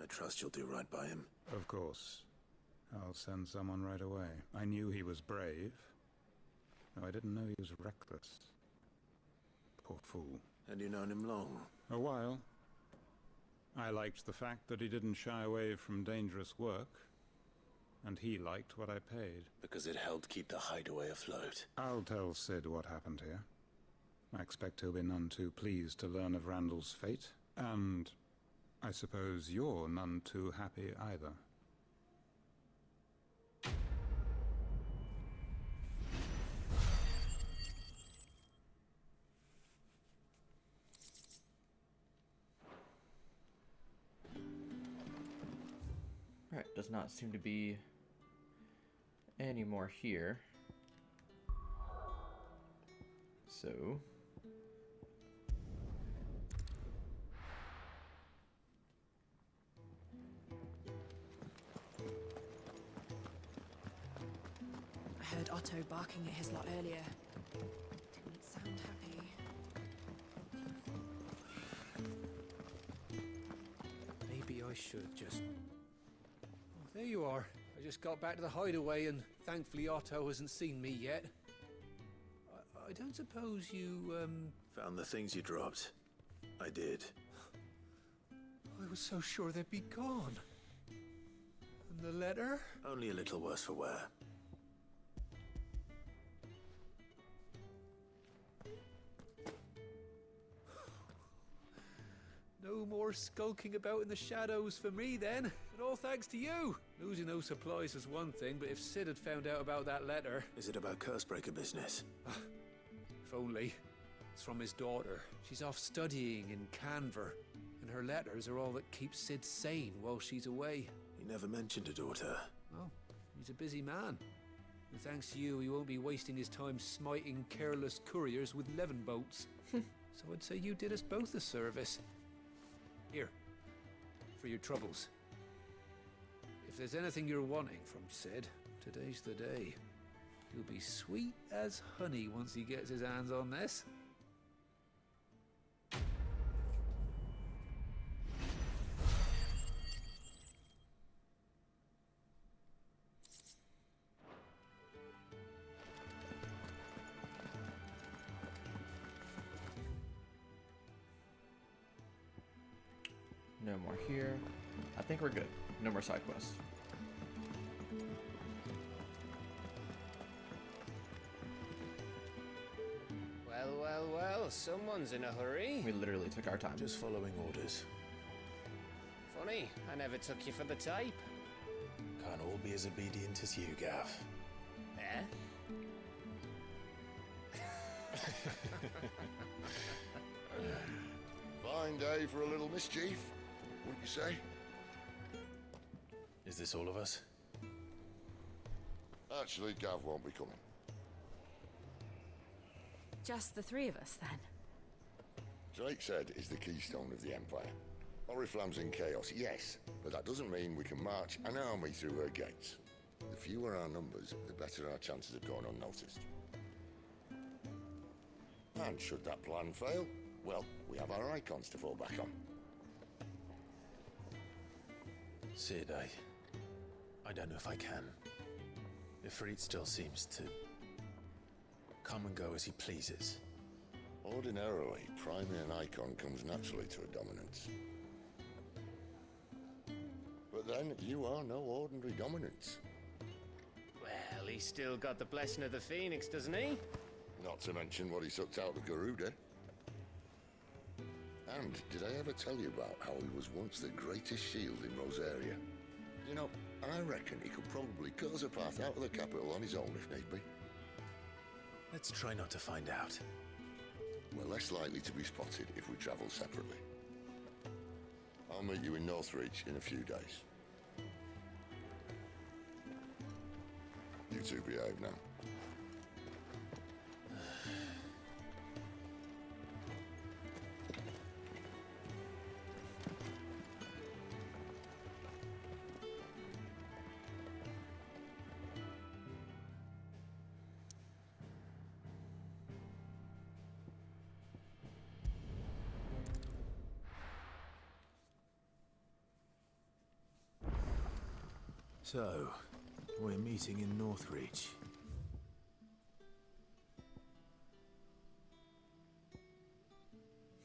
I trust you'll do right by him. Of course. I'll send someone right away. I knew he was brave. No, I didn't know he was reckless. Poor fool. And you known him long? A while. I liked the fact that he didn't shy away from dangerous work, and he liked what I paid. Because it helped keep the hideaway afloat. I'll tell Sid what happened here. I expect he'll be none too pleased to learn of Randall's fate, and I suppose you're none too happy either. Right, does not seem to be any more here. So I heard Otto barking at his lot earlier. Didn't sound happy. Maybe I should just... Oh, there you are. I just got back to the hideaway and thankfully Otto hasn't seen me yet. I don't suppose you, Found the things you dropped. I did. I was so sure they'd be gone. And the letter? Only a little worse for wear. No more skulking about in the shadows for me then. And all thanks to you. Losing those supplies is one thing, but if Sid had found out about that letter... Is it about Cursebreaker business? If only. It's from his daughter. She's off studying in Canver, and her letters are all that keeps Sid sane while she's away. He never mentioned a daughter. Oh, he's a busy man. And thanks to you, he won't be wasting his time smiting careless couriers with levin boats. So I'd say you did us both a service. Here, for your troubles. If there's anything you're wanting from Sid, today's the day. He'll be sweet as honey once he gets his hands on this. No more here. I think we're good. No more side quests. Well, well, well, someone's in a hurry. We literally took our time. Just following orders. Funny, I never took you for the type. Can't all be as obedient as you, Gav. Eh? Fine day for a little mischief, wouldn't you say? Is this all of us? Actually, Gav won't be coming. Just the three of us, then? Drake said is the keystone of the Empire. Oriflamme's in chaos, yes, but that doesn't mean we can march an army through her gates. The fewer our numbers, the better our chances of going unnoticed. And should that plan fail, well, we have our icons to fall back on. Sid, I don't know if I can. Ifrit still seems to come and go as he pleases. Ordinarily, priming an icon comes naturally to a dominance. But then, you are no ordinary dominance. Well, he's still got the blessing of the Phoenix, doesn't he? Not to mention what he sucked out of Garuda. And did I ever tell you about how he was once the greatest shield in Rosaria? You know, I reckon he could probably cut us a path out of the capital on his own if need be. Let's try not to find out. We're less likely to be spotted if we travel separately. I'll meet you in Northreach in a few days. You two behave now. So, we're meeting in Northreach.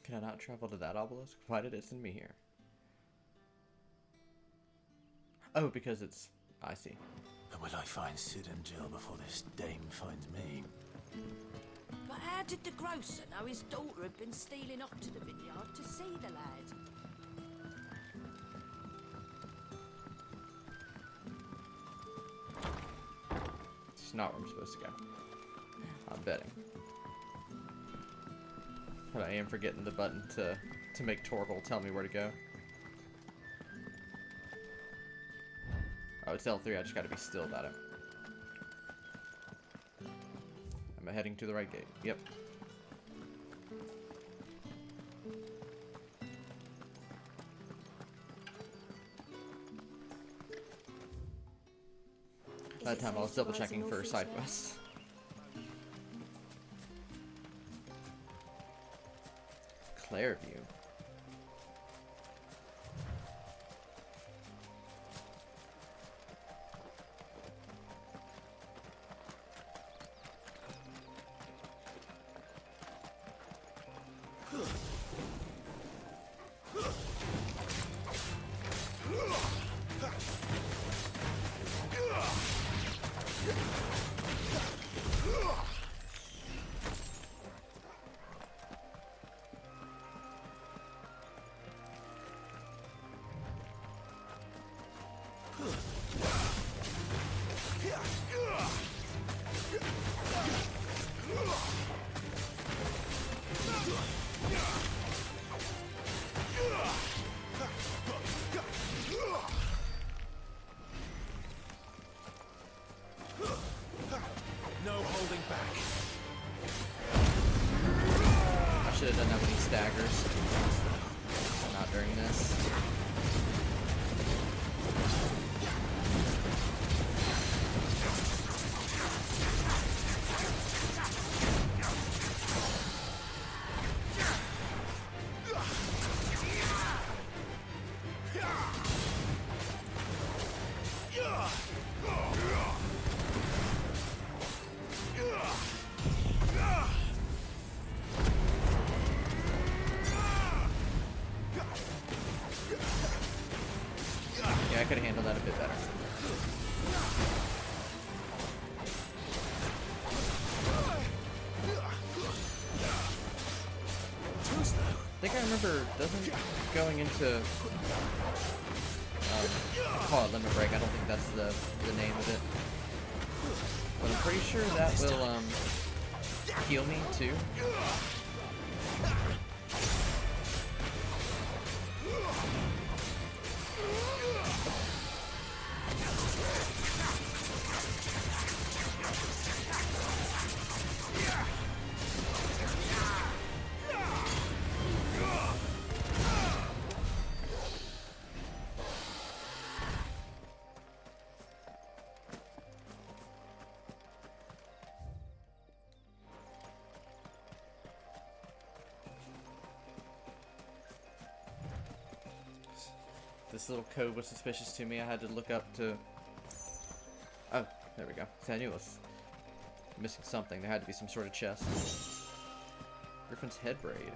Can I not travel to that obelisk? Why did it send me here? Oh, because it's... I see. But will I find Sid and Jill before this dame finds me? But how did the grocer know his daughter had been stealing up to the vineyard to see the lad? It's not where I'm supposed to go. I'm betting. But I am forgetting the button to make Torgal tell me where to go. Oh, it's L3, I just gotta be still about it. Am I heading to the right gate? Yep. That time I was double checking for side quests. Clairview. No holding back. I should have done that when he staggers. Not during this. better. I think I remember, doesn't going into, I call it limit break, I don't think that's the name of it. But I'm pretty sure that will, heal me too. This little code was suspicious to me. I had to look up to... Oh, there we go. See, I knew I was missing something. There had to be some sort of chest. Griffin's head braid.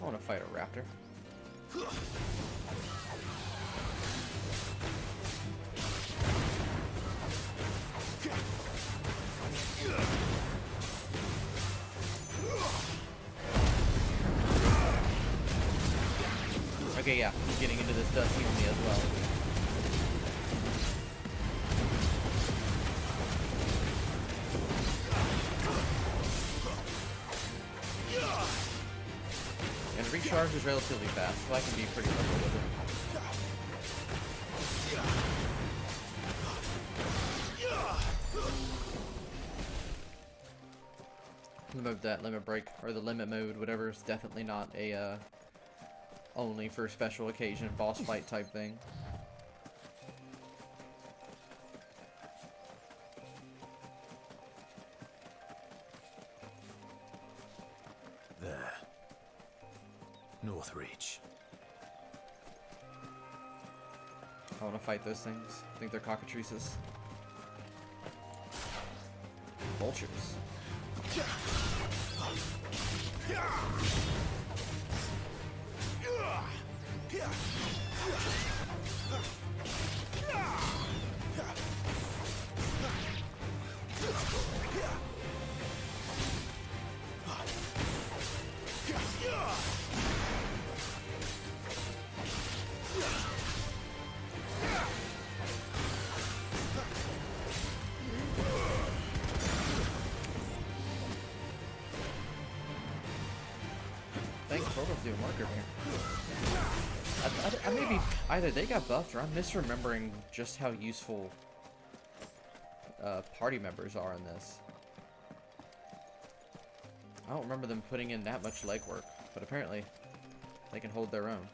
I want to fight a raptor. Okay, yeah, getting into this does heal me as well. And recharge is relatively fast, so I can be pretty liberal with it. That limit break, or the limit mode, whatever, is definitely not a, only for special occasion boss fight type thing. There. Northreach. I want to fight those things. I think they're cockatrices. Vultures. Thanks, Proto's doing work over here. I maybe either they got buffed or I'm misremembering just how useful party members are in this. I don't remember them putting in that much legwork, but apparently they can hold their own.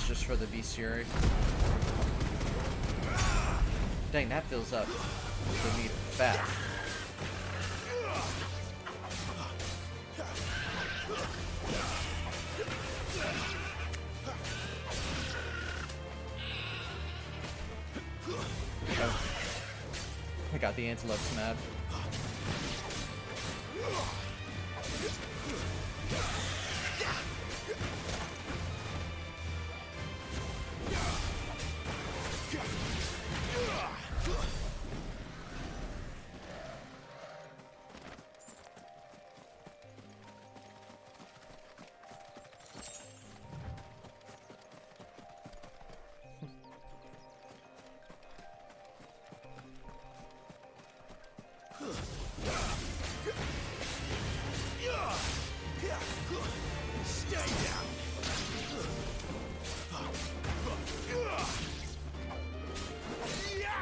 Just for the bestiary. Dang, that fills up the meter fast. Oh. I got the antelopes mad.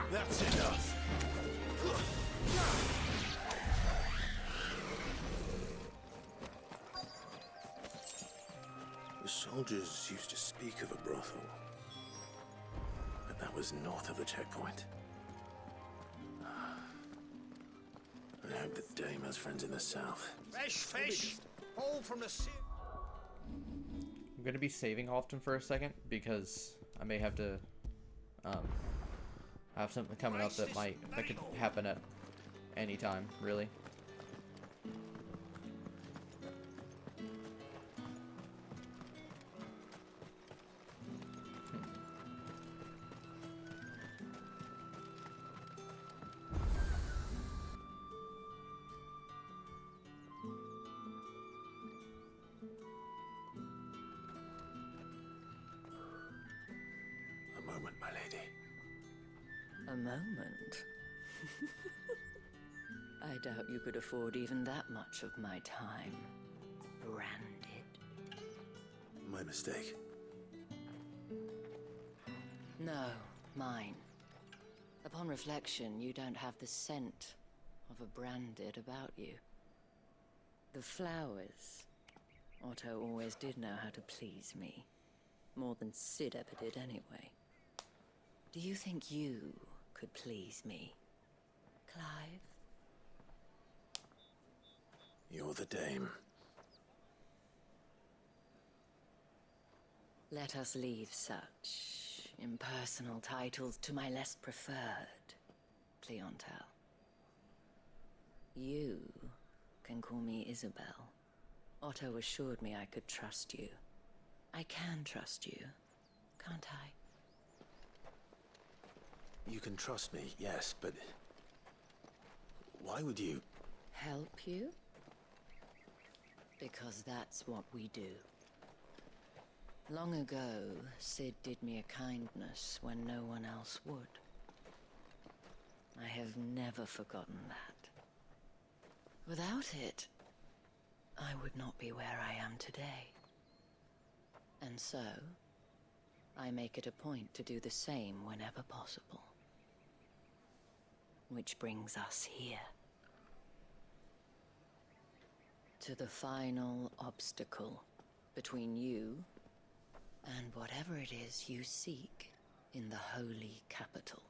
That's enough. The soldiers used to speak of a brothel, but that was north of the checkpoint. I hope that Dame has friends in the south. Fresh fish, all from the sea. I'm gonna be saving Halfton for a second because I may have to have something coming up that could happen at any time, really. A moment, my lady. A moment? I doubt you could afford even that much of my time. Branded. My mistake. No, mine. Upon reflection, you don't have the scent of a branded about you. The flowers. Otto always did know how to please me. More than Sid ever did anyway. Do you think you could please me, Clive? You're the Dame. Let us leave such impersonal titles to my less preferred clientele. You can call me Isabel. Otto assured me I could trust you. I can trust you, can't I? You can trust me, yes, but why would you? Help you? Because that's what we do. Long ago, Sid did me a kindness when no one else would. I have never forgotten that. Without it, I would not be where I am today. And so, I make it a point to do the same whenever possible. Which brings us here. To the final obstacle between you and whatever it is you seek in the holy capital.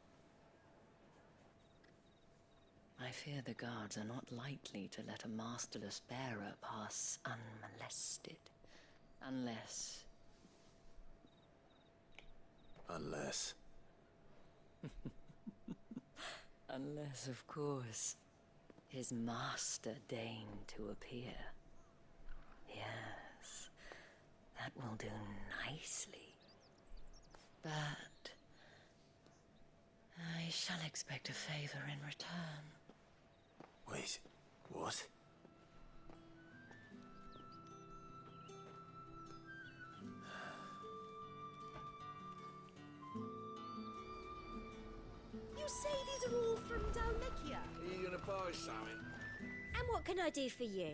I fear the guards are not likely to let a masterless bearer pass unmolested. Unless... Unless, of course, his master deigned to appear. Yes, that will do nicely. But I shall expect a favor in return. Wait, what? You say these are all from Dalmikia? Are you gonna buy something? And what can I do for you?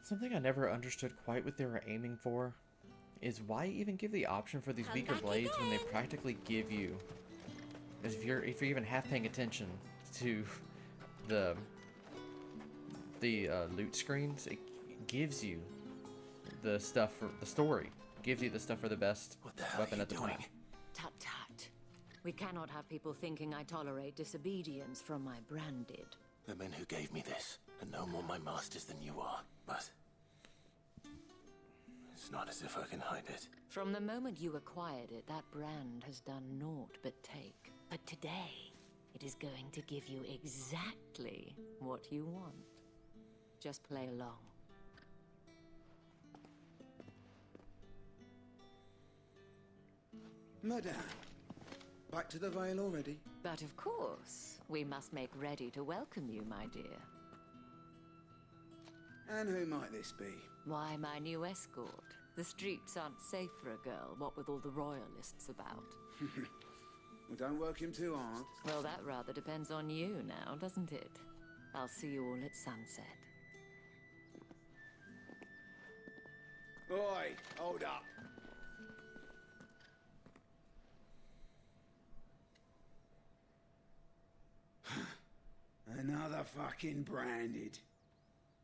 Something I never understood quite what they were aiming for is why even give the option for these weaker blades when they practically give you, as if you're even half paying attention to the loot screens, it gives you the stuff for the story, gives you the stuff for the best weapon at the time. Tut tut. We cannot have people thinking I tolerate disobedience from my branded. The men who gave me this are no more my masters than you are, but it's not as if I can hide it. From the moment you acquired it, that brand has done naught but take. But today, it is going to give you exactly what you want. Just play along. Madame, back to the Vale already? But of course, we must make ready to welcome you, my dear. And who might this be? Why, my new escort. The streets aren't safe for a girl, what with all the royalists about. Well, don't work him too hard. Well, that rather depends on you now, doesn't it? I'll see you all at sunset. Oi, hold up. Another fucking branded.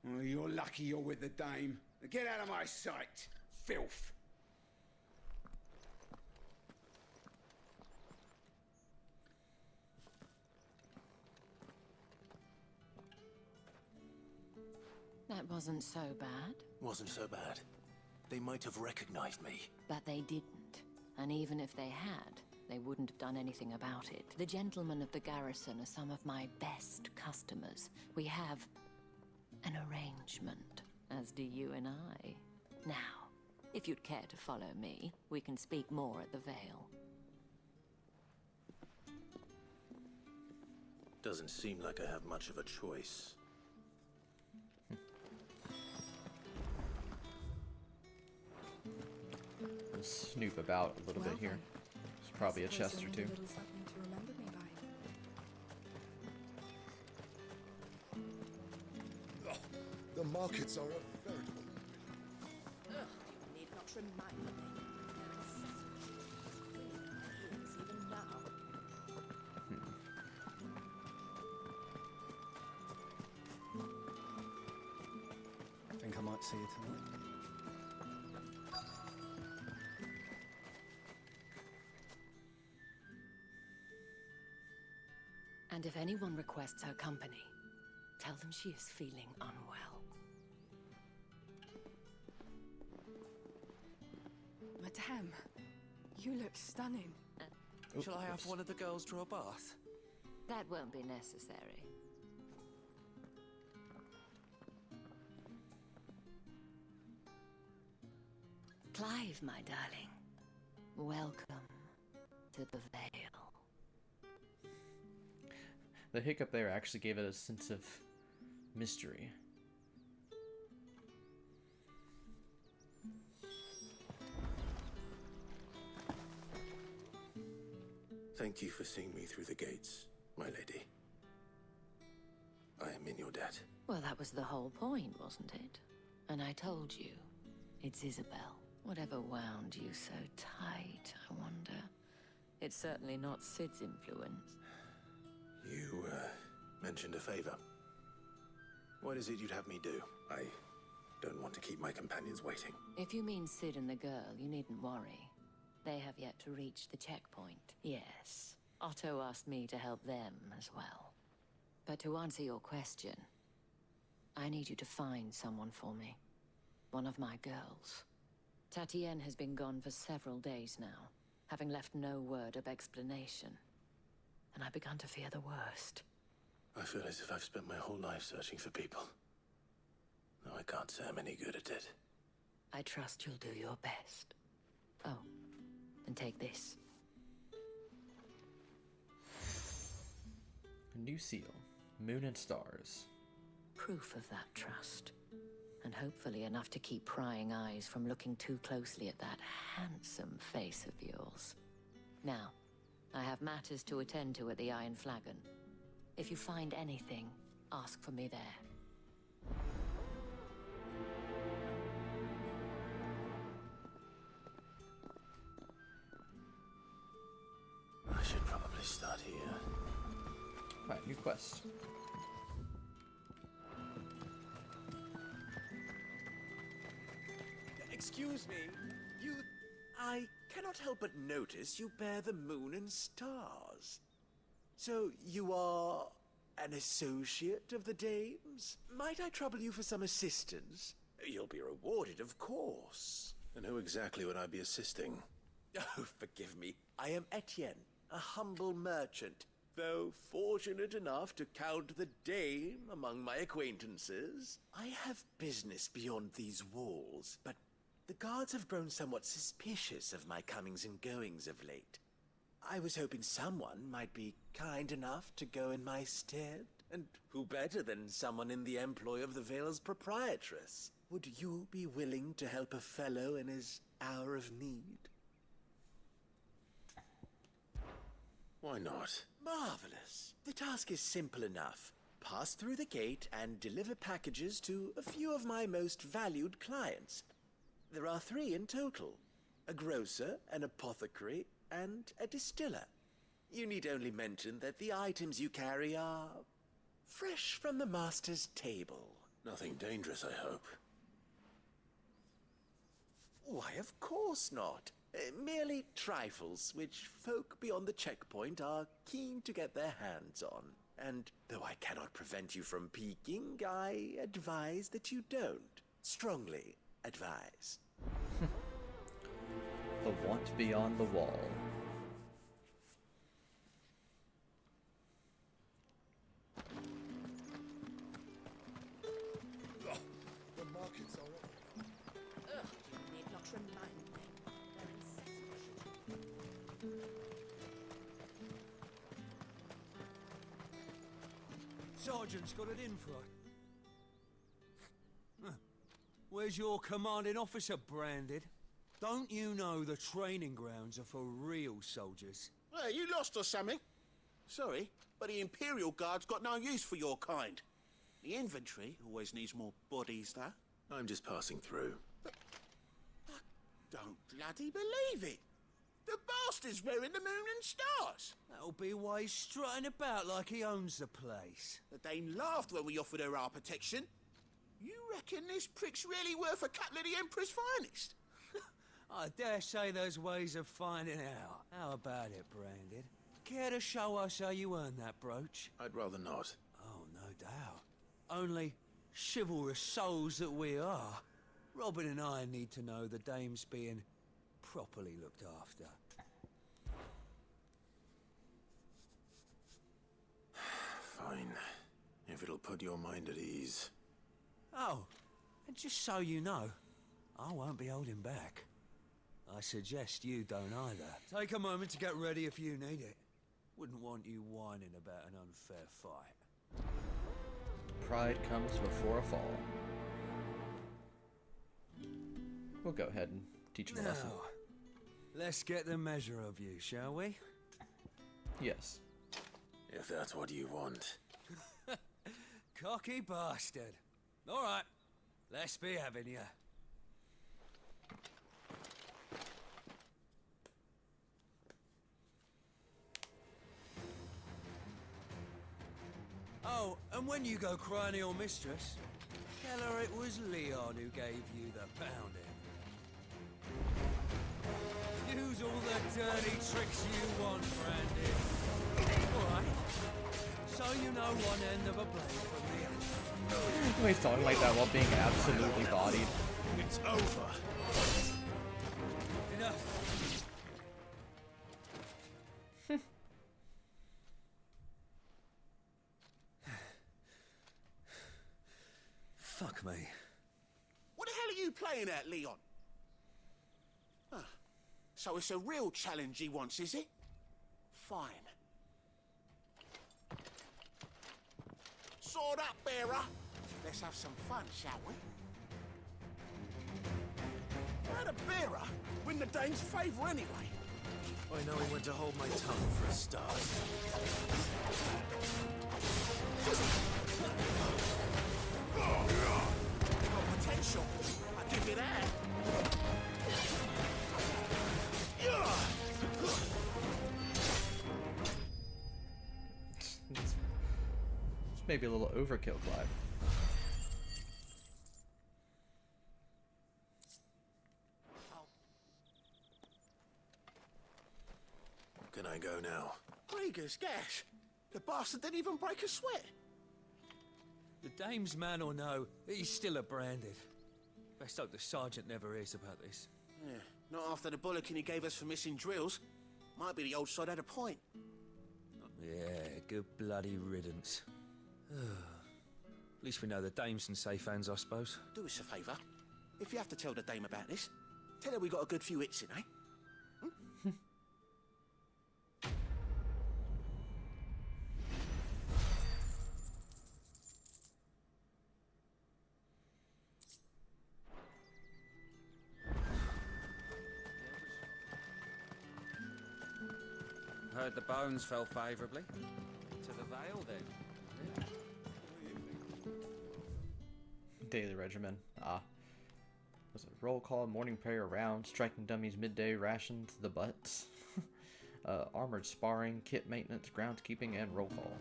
Well, you're lucky you're with the dame. Get out of my sight, filth. That wasn't so bad. Wasn't so bad. They might have recognized me. But they didn't. And even if they had, they wouldn't have done anything about it. The gentlemen of the garrison are some of my best customers. We have an arrangement, as do you and I. Now, if you'd care to follow me, we can speak more at the Vale. Doesn't seem like I have much of a choice. We'll snoop about a little bit here. There's probably a chest or two. Something to remember me by. The markets are a veritable... Ugh, you need not remind me. Even now. Think I might see you tonight. And if anyone requests her company, tell them she is feeling unwell. Madame, you look stunning. Shall I have one of the girls draw a bath? That won't be necessary. Clive, my darling. Welcome to the Vale. The hiccup there actually gave it a sense of mystery. Thank you for seeing me through the gates, my lady. I am in your debt. Well, that was the whole point, wasn't it? And I told you, it's Isabel. Whatever wound you so tight, I wonder. It's certainly not Sid's influence. You, mentioned a favor. What is it you'd have me do? I don't want to keep my companions waiting. If you mean Sid and the girl, you needn't worry. They have yet to reach the checkpoint. Yes, Otto asked me to help them as well. But to answer your question, I need you to find someone for me. One of my girls. Tatienne has been gone for several days now, having left no word of explanation. And I've begun to fear the worst. I feel as if I've spent my whole life searching for people. Though I can't say I'm any good at it. I trust you'll do your best. Oh, and take this. A new seal. Moon and stars. Proof of that trust. And hopefully enough to keep prying eyes from looking too closely at that handsome face of yours. Now, I have matters to attend to at the Iron Flagon. If you find anything, ask for me there. I should probably start here. Alright, new quest. Excuse me, I cannot help but notice you bear the moon and stars. So, you are an associate of the dames? Might I trouble you for some assistance? You'll be rewarded, of course. And who exactly would I be assisting? Oh, forgive me. I am Etienne, a humble merchant. Though fortunate enough to count the dame among my acquaintances, I have business beyond these walls, but the guards have grown somewhat suspicious of my comings and goings of late. I was hoping someone might be kind enough to go in my stead, and who better than someone in the employ of the Vale's proprietress? Would you be willing to help a fellow in his hour of need? Why not? Marvelous. The task is simple enough. pass through the gate and deliver packages to a few of my most valued clients. There are 3 in total: a grocer, an apothecary, and a distiller. You need only mention that the items you carry are fresh from the master's table. Nothing dangerous, I hope. Why, of course not. Merely trifles which folk beyond the checkpoint are keen to get their hands on. And though I cannot prevent you from peeking, I advise that you don't. Strongly advise. The want beyond the wall. The markets are open. Ugh, you need not remind me. They're incessant. Sergeant's got it in for her. Huh. Where's your commanding officer, Branded? Don't you know the training grounds are for real soldiers? Hey, you lost or something? Sorry, but the Imperial Guard's got no use for your kind. The infantry always needs more bodies, though. I'm just passing through. I don't bloody believe it. The bastard's wearing the moon and stars. That'll be why he's strutting about like he owns the place. The Dame laughed when we offered her our protection. You reckon this prick's really worth a couple of the Emperor's finest? I dare say there's ways of finding out. How about it, Branded? Care to show us how you earned that brooch? I'd rather not. Oh, no doubt. Only chivalrous souls that we are, Robin and I need to know the dame's being properly looked after. Fine. If it'll put your mind at ease. Oh, and just so you know, I won't be holding back. I suggest you don't either. Take a moment to get ready if you need it. Wouldn't want you whining about an unfair fight. Pride comes before a fall. We'll go ahead and teach him a lesson. Now, let's get the measure of you, shall we? Yes. If that's what you want. Cocky bastard. All right, let's be having you. Oh, and when you go crying to your mistress, tell her it was Leon who gave you the pounding. Use all the dirty tricks you want, Brandon. All right. So you know one end of a blade from the other. He's talking like that while being absolutely bodied. It's over. Enough. Fuck me. What the hell are you playing at, Leon? Ah, so it's a real challenge he wants, is it? Fine. Sword up, bearer. Let's have some fun, shall we? How'd a bearer win the Dane's favour anyway? I know when to hold my tongue for a start. Got potential. I give you that. It's maybe a little overkill, Clive. Can I go now? Krieger's gas. The bastard didn't even break a sweat. The dame's man or no, he's still a Branded. Best hope the sergeant never hears about this. Yeah, not after the bullocking he gave us for missing drills. Might be the old sod had a point. Yeah, good bloody riddance. At least we know the dame's in safe hands, I suppose. Do us a favour. If you have to tell the dame about this, tell her we got a good few hits in, eh? Heard the bones fell favourably. To the Vale, then. Daily regimen. Was it roll call, morning prayer, round, striking dummies, midday rations, the butts, armored sparring, kit maintenance, groundskeeping, and roll call.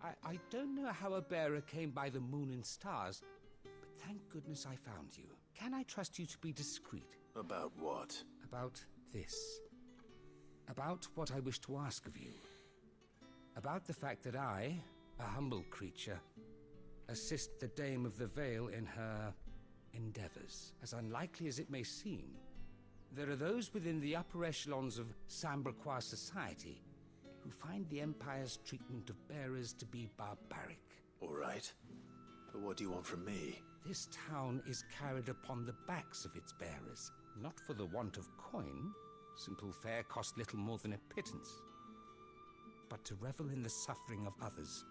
I don't know how a bearer came by the moon and stars, but thank goodness I found you. Can I trust you to be discreet? About what? About this. About what I wish to ask of you. About the fact that I, a humble creature, assist the Dame of the Vale in her endeavors. As unlikely as it may seem, there are those within the upper echelons of Samberquois society who find the Empire's treatment of bearers to be barbaric. All right. But what do you want from me? This town is carried upon the backs of its bearers, not for the want of coin. Simple fare cost little more than a pittance. But to revel in the suffering of others.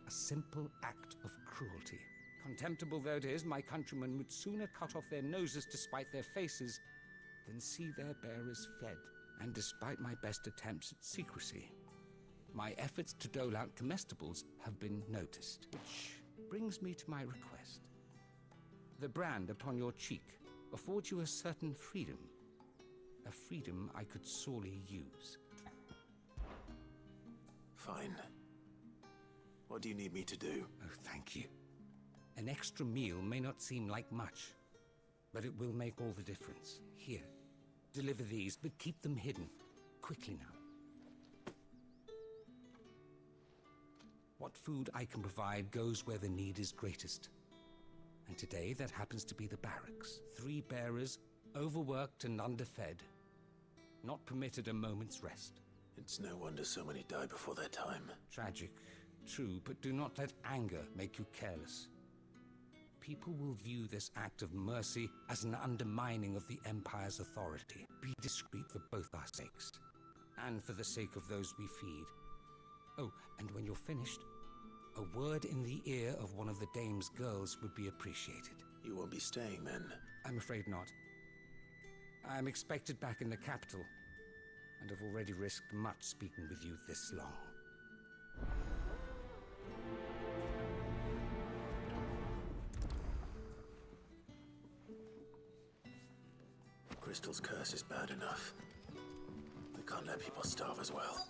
A simple act of cruelty. Contemptible though it is, my countrymen would sooner cut off their noses to spite their faces than see their bearers fed. And despite my best attempts at secrecy, my efforts to dole out comestibles have been noticed. Which brings me to my request. The brand upon your cheek affords you a certain freedom. A freedom I could sorely use. Fine. What do you need me to do? Oh, thank you. An extra meal may not seem like much, but it will make all the difference. Here, deliver these, but keep them hidden. Quickly now. What food I can provide goes where the need is greatest. And today, that happens to be the barracks. 3 bearers, overworked and underfed. Not permitted a moment's rest. It's no wonder so many die before their time. Tragic, true, but do not let anger make you careless. People will view this act of mercy as an undermining of the Empire's authority. Be discreet for both our sakes, and for the sake of those we feed. Oh, and when you're finished, a word in the ear of one of the Dame's girls would be appreciated. You won't be staying then? I'm afraid not. I'm expected back in the capital, and have already risked much speaking with you this long. Crystal's curse is bad enough. We can't let people starve as well.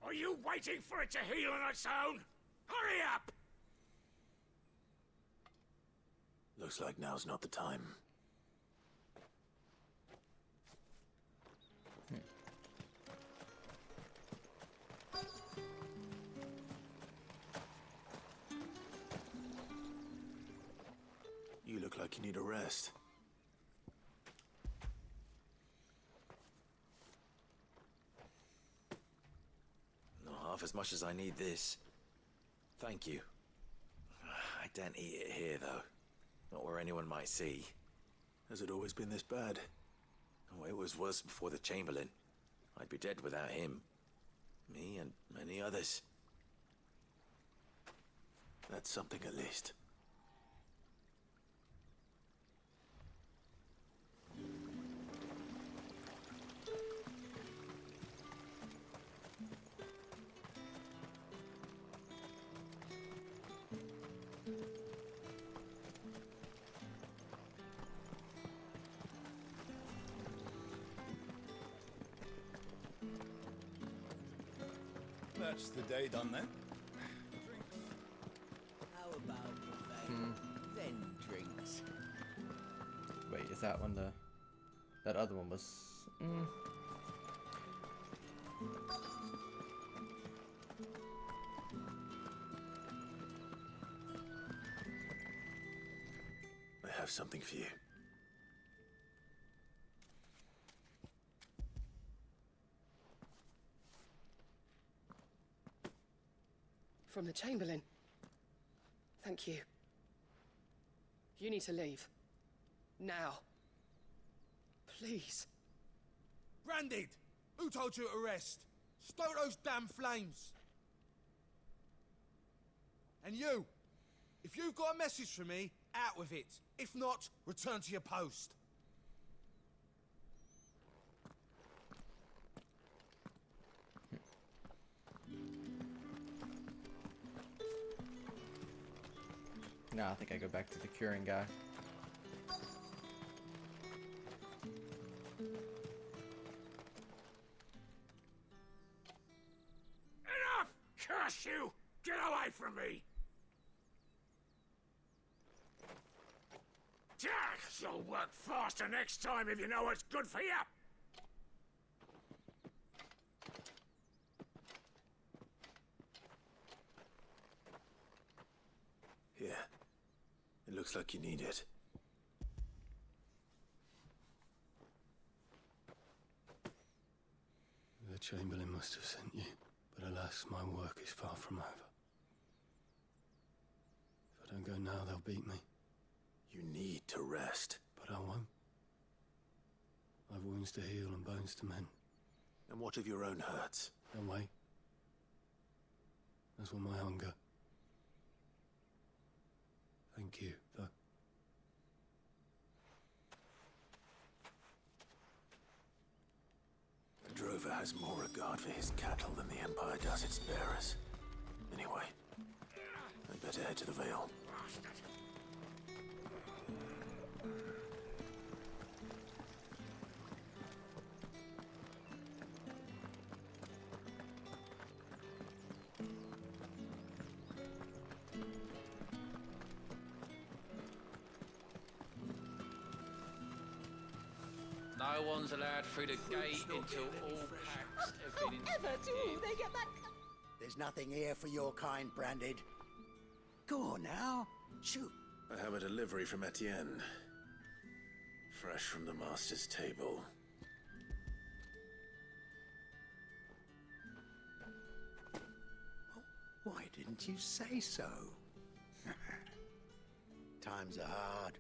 Are you waiting for it to heal on its own? Hurry up! Looks like now's not the time. You look like you need a rest. Not half as much as I need this. Thank you. I daren't eat it here, though. Not where anyone might see. Has it always been this bad? Oh, it was worse before the Chamberlain. I'd be dead without him. Me and many others. That's something at least. That's the day done then. How about buffet? Then drinks. Wait, is that one the... That other one was... I have something for you. From the Chamberlain. Thank you. You need to leave. Now. Please. Branded! Who told you to rest? Stoke those damn flames! And you! If you've got a message for me, out with it. If not, return to your post. No, I think I go back to the curing guy. Enough! Curse you! Get away from me! You'll work faster next time if you know what's good for you! Here. It looks like you need it. The Chamberlain must have sent you, but alas, my work is far from over. If I don't go now, they'll beat me. You need to rest. But I won't. I've wounds to heal and bones to mend. And what of your own hurts? Don't wait. That's what my hunger. Thank you, though. The drover has more regard for his cattle than the Empire does its bearers. Anyway, I'd better head to the Vale. No one's allowed through the gate until all packs have been inspected. They get back. There's nothing here for your kind, Branded. Go on now. Shoot. I have a delivery from Etienne. Fresh from the master's table. Why didn't you say so? Times are hard.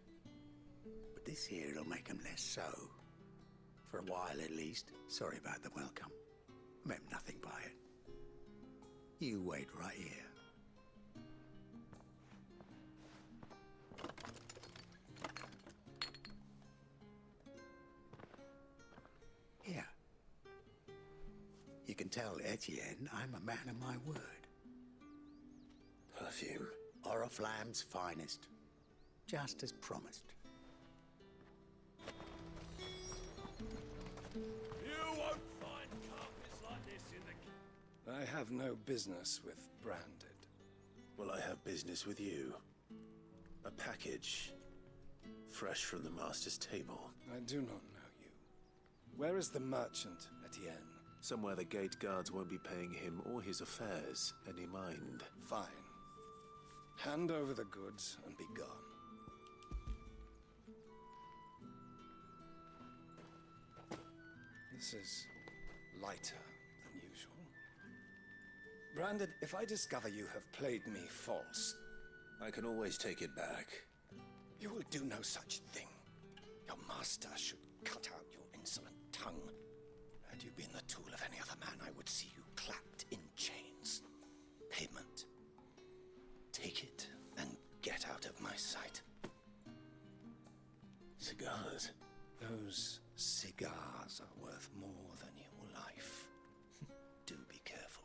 But this here'll make 'em less so. For a while at least. Sorry about the welcome. Meant nothing by it. You wait right here. Here. You can tell Etienne I'm a man of my word. Perfume. Oriflamme's finest. Just as promised. You won't find carpets like this in the... I have no business with Branded. Well, I have business with you. A package. Fresh from the master's table. I do not know you. Where is the merchant, Etienne? Somewhere the gate guards won't be paying him or his affairs any mind. Fine. Hand over the goods and be gone. This is lighter than usual. Branded, if I discover you have played me false... I can always take it back. You will do no such thing. Your master should cut out your insolent tongue. Had you been the tool of any other man, I would see you clapped in chains. Payment. Take it and get out of my sight. Cigars? Those cigars are worth more than your life. Do be careful.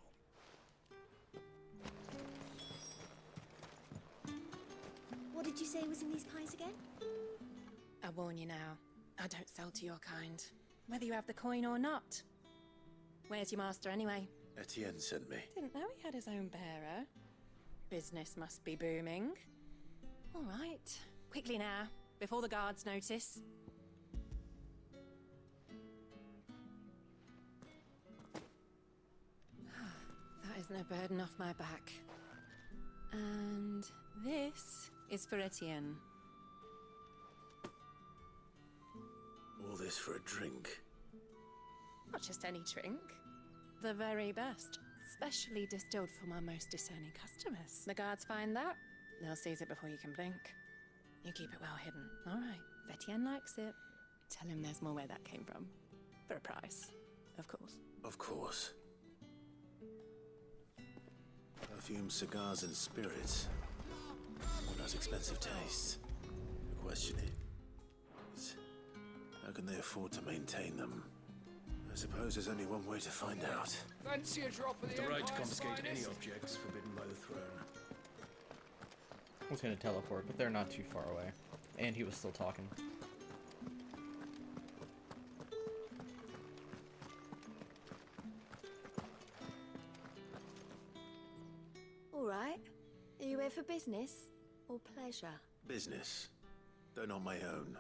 What did you say was in these pies again? I warn you now, I don't sell to your kind, whether you have the coin or not. Where's your master anyway? Etienne sent me. Didn't know he had his own bearer. Business must be booming. All right, quickly now, before the guards notice. That is no burden off my back. And this is for Etienne. All this for a drink. Not just any drink. The very best. Specially distilled for my most discerning customers. The guards find that, they'll seize it before you can blink. You keep it well hidden. All right. If Etienne likes it, tell him there's more where that came from. For a price, of course. Of course. Perfume, cigars, and spirits. One has expensive tastes. The question is, how can they afford to maintain them? I suppose there's only one way to find out. Fancy a drop of The right to confiscate any objects forbidden by the throne. I was gonna teleport, but they're not too far away. And he was still talking. All right. Are you here for business or pleasure? Business, though not my own.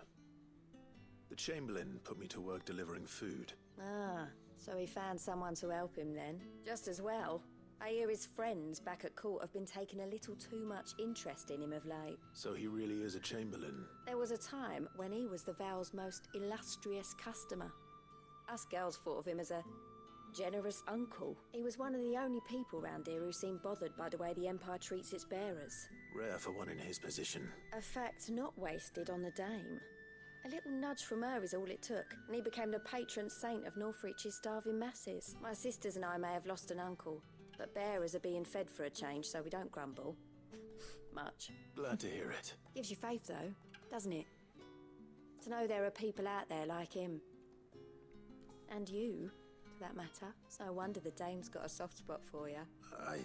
The Chamberlain put me to work delivering food. Ah, so he found someone to help him then. Just as well. I hear his friends back at court have been taking a little too much interest in him of late. So he really is a Chamberlain. There was a time when he was the Val's most illustrious customer. Us girls thought of him as a generous uncle. He was one of the only people round here who seemed bothered by the way the Empire treats its bearers. Rare for one in his position. A fact not wasted on the dame. A little nudge from her is all it took, and he became the patron saint of Northreach's starving masses. My sisters and I may have lost an uncle, but bearers are being fed for a change, so we don't grumble. Much. Glad to hear it. Gives you faith, though, doesn't it? To know there are people out there like him. And you, for that matter. It's no wonder the dame's got a soft spot for you. I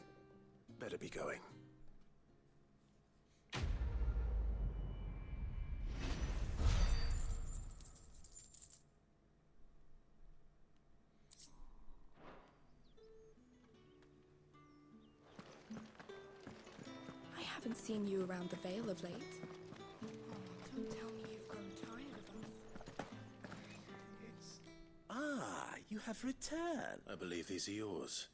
better be going. I haven't seen you around the Vale of late. Don't tell me you've grown tired of us. Ah, you have returned. I believe these are yours.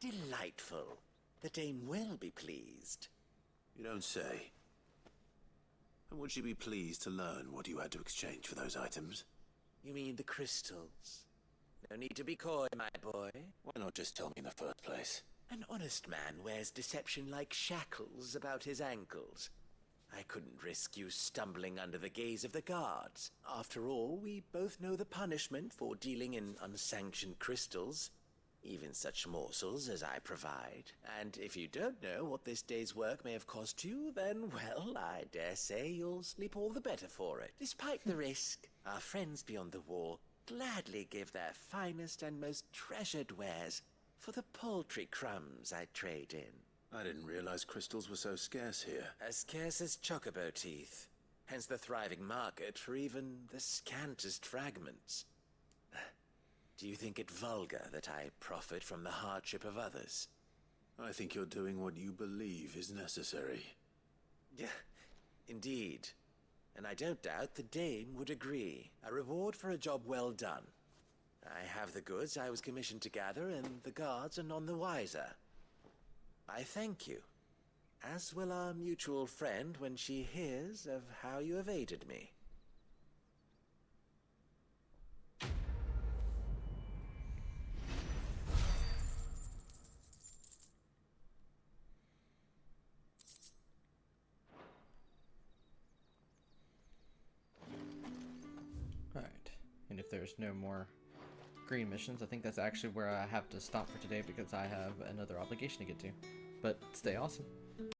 Delightful. The dame will be pleased. You don't say. And would she be pleased to learn what you had to exchange for those items? You mean the crystals? No need to be coy, my boy. Why not just tell me in the first place? An honest man wears deception like shackles about his ankles. I couldn't risk you stumbling under the gaze of the guards. After all, we both know the punishment for dealing in unsanctioned crystals. Even such morsels as I provide. And if you don't know what this day's work may have cost you, then, well, I dare say you'll sleep all the better for it. Despite the risk, our friends beyond the wall gladly give their finest and most treasured wares for the paltry crumbs I trade in. I didn't realize crystals were so scarce here. As scarce as chocobo teeth. Hence the thriving market for even the scantest fragments. Do you think it vulgar that I profit from the hardship of others? I think you're doing what you believe is necessary. Yeah, indeed. And I don't doubt the dame would agree. A reward for a job well done. I have the goods I was commissioned to gather, and the guards are none the wiser. I thank you, as will our mutual friend when she hears of how you have aided me. Alright, and if there's no more green missions, I think that's actually where I have to stop for today because I have another obligation to get to. But stay awesome.